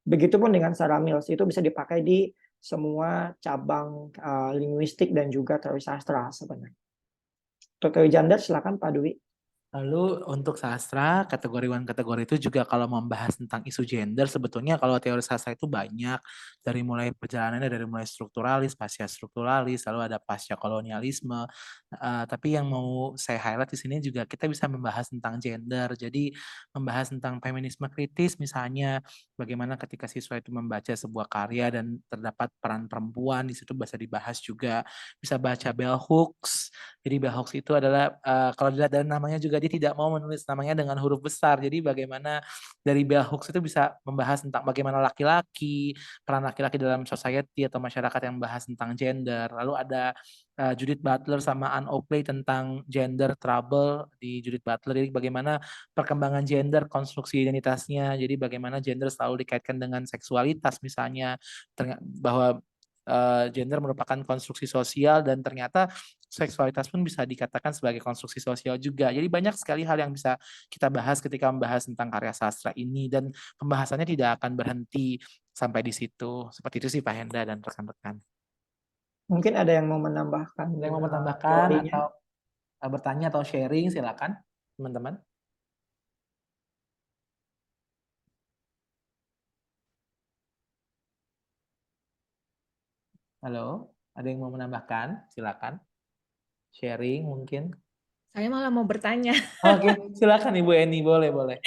Begitupun dengan Sarah Mills, itu bisa dipakai di semua cabang linguistik dan juga teori sastra sebenarnya. Untuk teori gender silakan Pak Dwi. Lalu untuk sastra, kategori 1 kategori itu juga kalau membahas tentang isu gender, sebetulnya kalau teori sastra itu banyak, dari mulai perjalanannya dari mulai strukturalis, pasca strukturalis, lalu ada pasca kolonialisme. Tapi yang mau saya highlight di sini juga kita bisa membahas tentang gender. Jadi membahas tentang feminisme kritis misalnya, bagaimana ketika siswa itu membaca sebuah karya dan terdapat peran perempuan di situ bisa dibahas juga. Bisa baca bell hooks. Jadi bell hooks itu adalah kalau dilihat dari namanya juga dia tidak mau menulis namanya dengan huruf besar. Jadi bagaimana dari bell hooks itu bisa membahas tentang bagaimana laki-laki, peran laki-laki dalam society atau masyarakat yang membahas tentang gender. Lalu ada Judith Butler sama Anne Oakley tentang gender trouble di Judith Butler. Jadi bagaimana perkembangan gender, konstruksi identitasnya. Jadi bagaimana gender selalu dikaitkan dengan seksualitas misalnya, bahwa gender merupakan konstruksi sosial dan ternyata seksualitas pun bisa dikatakan sebagai konstruksi sosial juga. Jadi banyak sekali hal yang bisa kita bahas ketika membahas tentang karya sastra ini dan pembahasannya tidak akan berhenti sampai di situ. Seperti itu sih Pak Henda dan rekan-rekan. Mungkin ada yang mau menambahkan Ada yang mau menambahkan teorinya? atau bertanya atau sharing, silakan teman-teman. Halo, ada yang mau menambahkan? Silakan. Sharing mungkin. Saya malah mau bertanya. Oke, silakan Ibu Eni, boleh.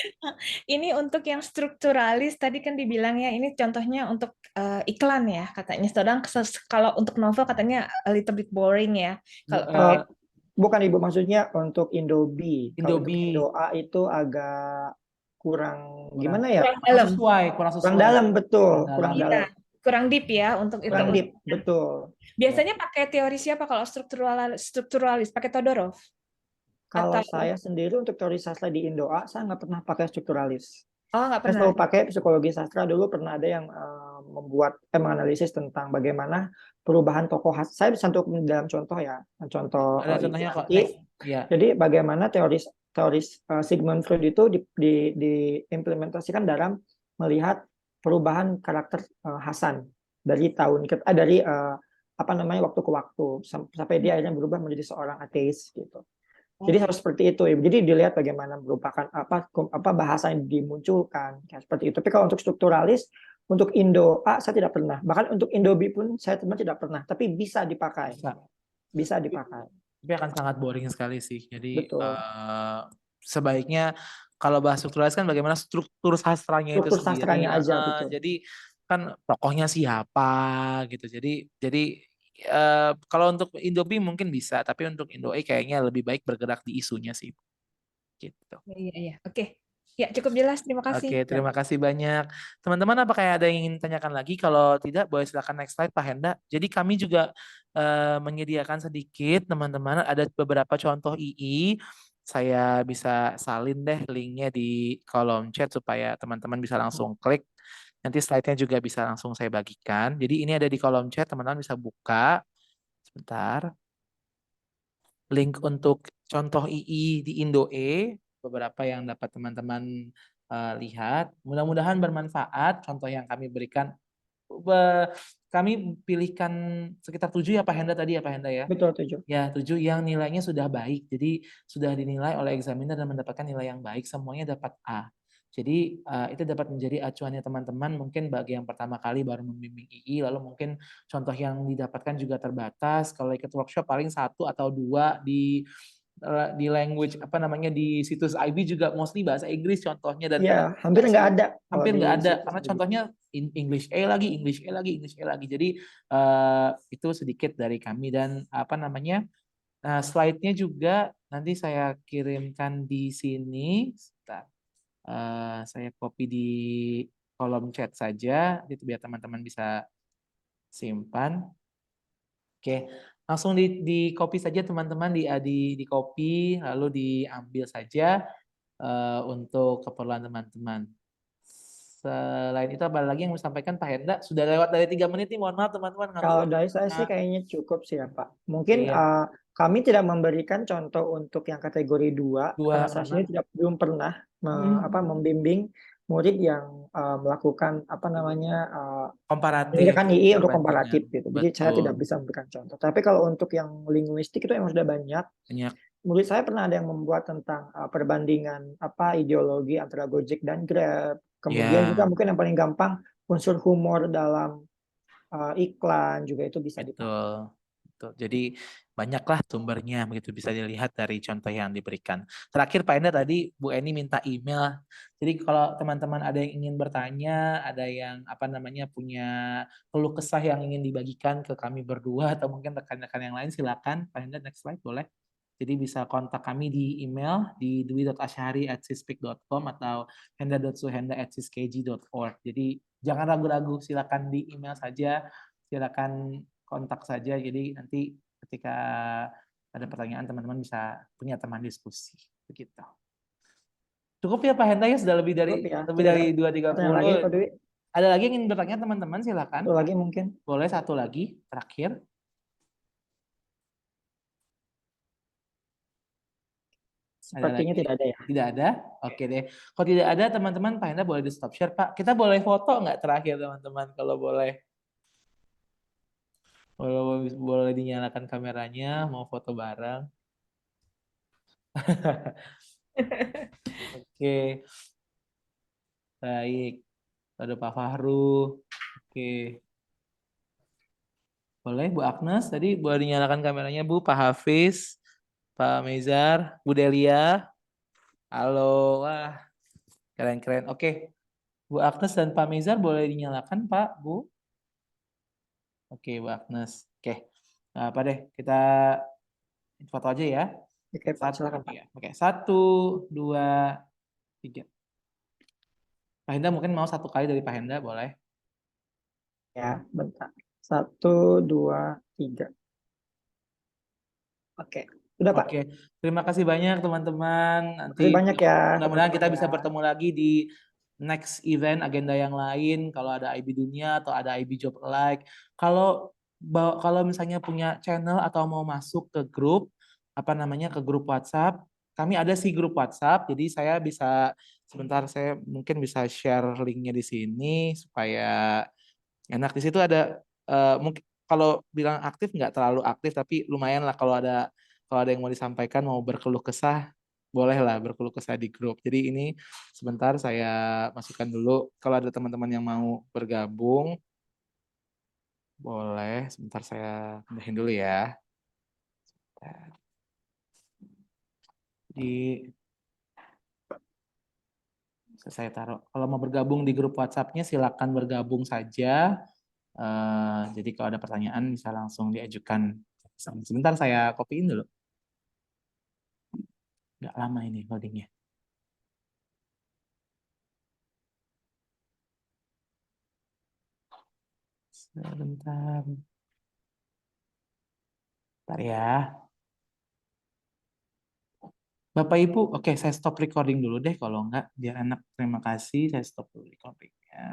Ini untuk yang strukturalis tadi kan dibilang ya, ini contohnya untuk iklan ya katanya. Sedang kalau untuk novel katanya a little bit boring ya. Kalau pakai Bukan Ibu, maksudnya untuk Indobi. Kalau untuk Indobi. Indoa itu agak kurang gimana ya? kurang dalam, Kurang sesuai. Kurang dalam, betul. Kurang Kurang dalam. dalam. kurang deep ya untuk itu. Kurang deep, betul. Biasanya pakai teori siapa kalau strukturalis? Pakai Todorov? Kalau Atau saya sendiri untuk teori sastra di Indoa, saya nggak pernah pakai strukturalis. nggak Saya pernah. selalu pakai psikologi sastra. Dulu pernah ada yang menganalisis tentang bagaimana perubahan tokoh. Saya bisa untuk dalam contoh ya, contoh Ada contohnya kok. nanti. Ya. Jadi bagaimana teoris Sigmund Freud itu diimplementasikan dalam melihat perubahan karakter Hasan dari waktu ke waktu sampai dia akhirnya berubah menjadi seorang ateis gitu. Jadi harus seperti itu, Ibu. Jadi dilihat bagaimana merupakan apa bahasa yang dimunculkan kayak seperti itu. Tapi kalau untuk strukturalis, untuk Indo-A saya tidak pernah. Bahkan untuk Indo-B pun saya tidak pernah. Tapi bisa dipakai. Bisa dipakai. Tapi akan sangat boring sekali sih. Jadi sebaiknya kalau bahas strukturalis kan bagaimana struktur sastranya itu sendiri. Sastranya aja, betul. Jadi kan tokohnya siapa gitu. Jadi kalau untuk Indo-B mungkin bisa, tapi untuk Indo-A kayaknya lebih baik bergerak di isunya sih. Gitu. Iya. Oke. Ya, cukup jelas. Terima kasih. Oke, terima kasih banyak. Teman-teman, apakah ada yang ingin tanyakan lagi? Kalau tidak, boleh silakan next slide Pak Henda. Jadi kami juga menyediakan sedikit, teman-teman, ada beberapa contoh II. Saya bisa salin deh linknya di kolom chat supaya teman-teman bisa langsung klik. Nanti slide-nya juga bisa langsung saya bagikan. Jadi ini ada di kolom chat, teman-teman bisa buka. Sebentar. Link untuk contoh II di Indo-E, beberapa yang dapat teman-teman lihat. Mudah-mudahan bermanfaat contoh yang kami berikan. Kami pilihkan sekitar 7 ya Pak Henda tadi ya Pak Henda ya? Betul, 7. Ya, 7 yang nilainya sudah baik. Jadi sudah dinilai oleh examiner dan mendapatkan nilai yang baik, semuanya dapat A. Jadi itu dapat menjadi acuannya teman-teman mungkin bagi yang pertama kali baru membimbing II, lalu mungkin contoh yang didapatkan juga terbatas. Kalau ikut workshop paling 1 atau 2 di language di situs IB juga mostly bahasa Inggris contohnya dan hampir nggak ada. Hampir nggak ada karena contohnya English A lagi. Jadi itu sedikit dari kami dan slide-nya juga nanti saya kirimkan di sini. Saya copy di kolom chat saja, itu biar teman-teman bisa simpan. Oke, langsung di copy saja teman-teman, di copy lalu diambil saja untuk keperluan teman-teman. Selain itu apa lagi yang mau disampaikan Pak Henda? Sudah lewat dari 3 menit nih, mohon maaf teman-teman. Kalau dari saya sih kayaknya cukup sih ya Pak. Mungkin kami tidak memberikan contoh untuk yang kategori 2 karena saya sendiri belum pernah membimbing murid yang melakukan komparatif. Pendidikan II untuk komparatif gitu. Jadi saya tidak bisa memberikan contoh. Tapi kalau untuk yang linguistik itu emang sudah banyak. Murid saya pernah ada yang membuat tentang perbandingan ideologi antara Gojek dan Grab. Kemudian juga mungkin yang paling gampang unsur humor dalam iklan juga itu bisa dipakai. Betul. Jadi banyaklah sumbernya begitu bisa dilihat dari contoh yang diberikan. Terakhir Pak Enda tadi Bu Eni minta email. Jadi kalau teman-teman ada yang ingin bertanya, ada yang punya keluh kesah yang ingin dibagikan ke kami berdua atau mungkin rekan-rekan yang lain, silakan Pak Enda next slide boleh. Jadi bisa kontak kami di email di dwi.ashari@sispik.com atau henda.suhenda@siskg.org. Jadi jangan ragu-ragu, silakan di email saja, silakan kontak saja. Jadi nanti ketika ada pertanyaan teman-teman bisa punya teman diskusi begitu. Cukup ya Pak Henda ya, sudah lebih dari 2:30. Ada lagi yang ingin bertanya teman-teman, silakan. Satu lagi mungkin. Boleh satu lagi, terakhir. Sepertinya tidak ada ya. Tidak ada? Oke deh. Kalau tidak ada, teman-teman, Pak Hendra boleh di stop share, Pak. Kita boleh foto nggak terakhir, teman-teman? Kalau boleh. Boleh dinyalakan kameranya, mau foto bareng. Oke. Baik. Ada Pak Fahru. Oke. Boleh, Bu Agnes. Tadi boleh dinyalakan kameranya, Bu. Pak Hafiz, Pak Mezar, Bu Delia. Halo. Wah, keren-keren. Oke. Bu Agnes dan Pak Mezar boleh dinyalakan, Pak, Bu. Oke, Bu Agnes. Oke. Nah, apa deh? Kita foto aja ya. Oke, Pak, silakan, Pak. Ya. Oke, 1, 2, 3. Pak Hendra mungkin mau satu kali dari Pak Hendra, boleh? Ya, bentar. 1, 2, 3. Oke, udah Pak. Oke, terima kasih banyak teman-teman. Nanti Terima kasih banyak ya. mudah-mudahan kita teman-teman bisa ya. bertemu lagi di next event agenda yang lain. Kalau ada IB Dunia atau ada IB Job Alike. Kalau misalnya punya channel atau mau masuk ke grup ke grup WhatsApp. Kami ada sih grup WhatsApp. Jadi saya bisa sebentar, saya mungkin bisa share linknya di sini supaya enak. Di situ ada mungkin kalau bilang aktif nggak terlalu aktif, tapi lumayan lah kalau ada yang mau disampaikan, mau berkeluh kesah, bolehlah berkeluh kesah di grup. Jadi ini sebentar saya masukkan dulu. Kalau ada teman-teman yang mau bergabung, boleh. Sebentar saya pindahin dulu ya. Jadi saya taruh. Kalau mau bergabung di grup WhatsApp-nya silakan bergabung saja. Jadi kalau ada pertanyaan bisa langsung diajukan. Sebentar saya copy-in dulu. Nggak lama ini loadingnya. Sebentar. Bentar ya. Bapak Ibu, oke saya stop recording dulu deh kalau enggak biar enak. Terima kasih, saya stop dulu recordingnya.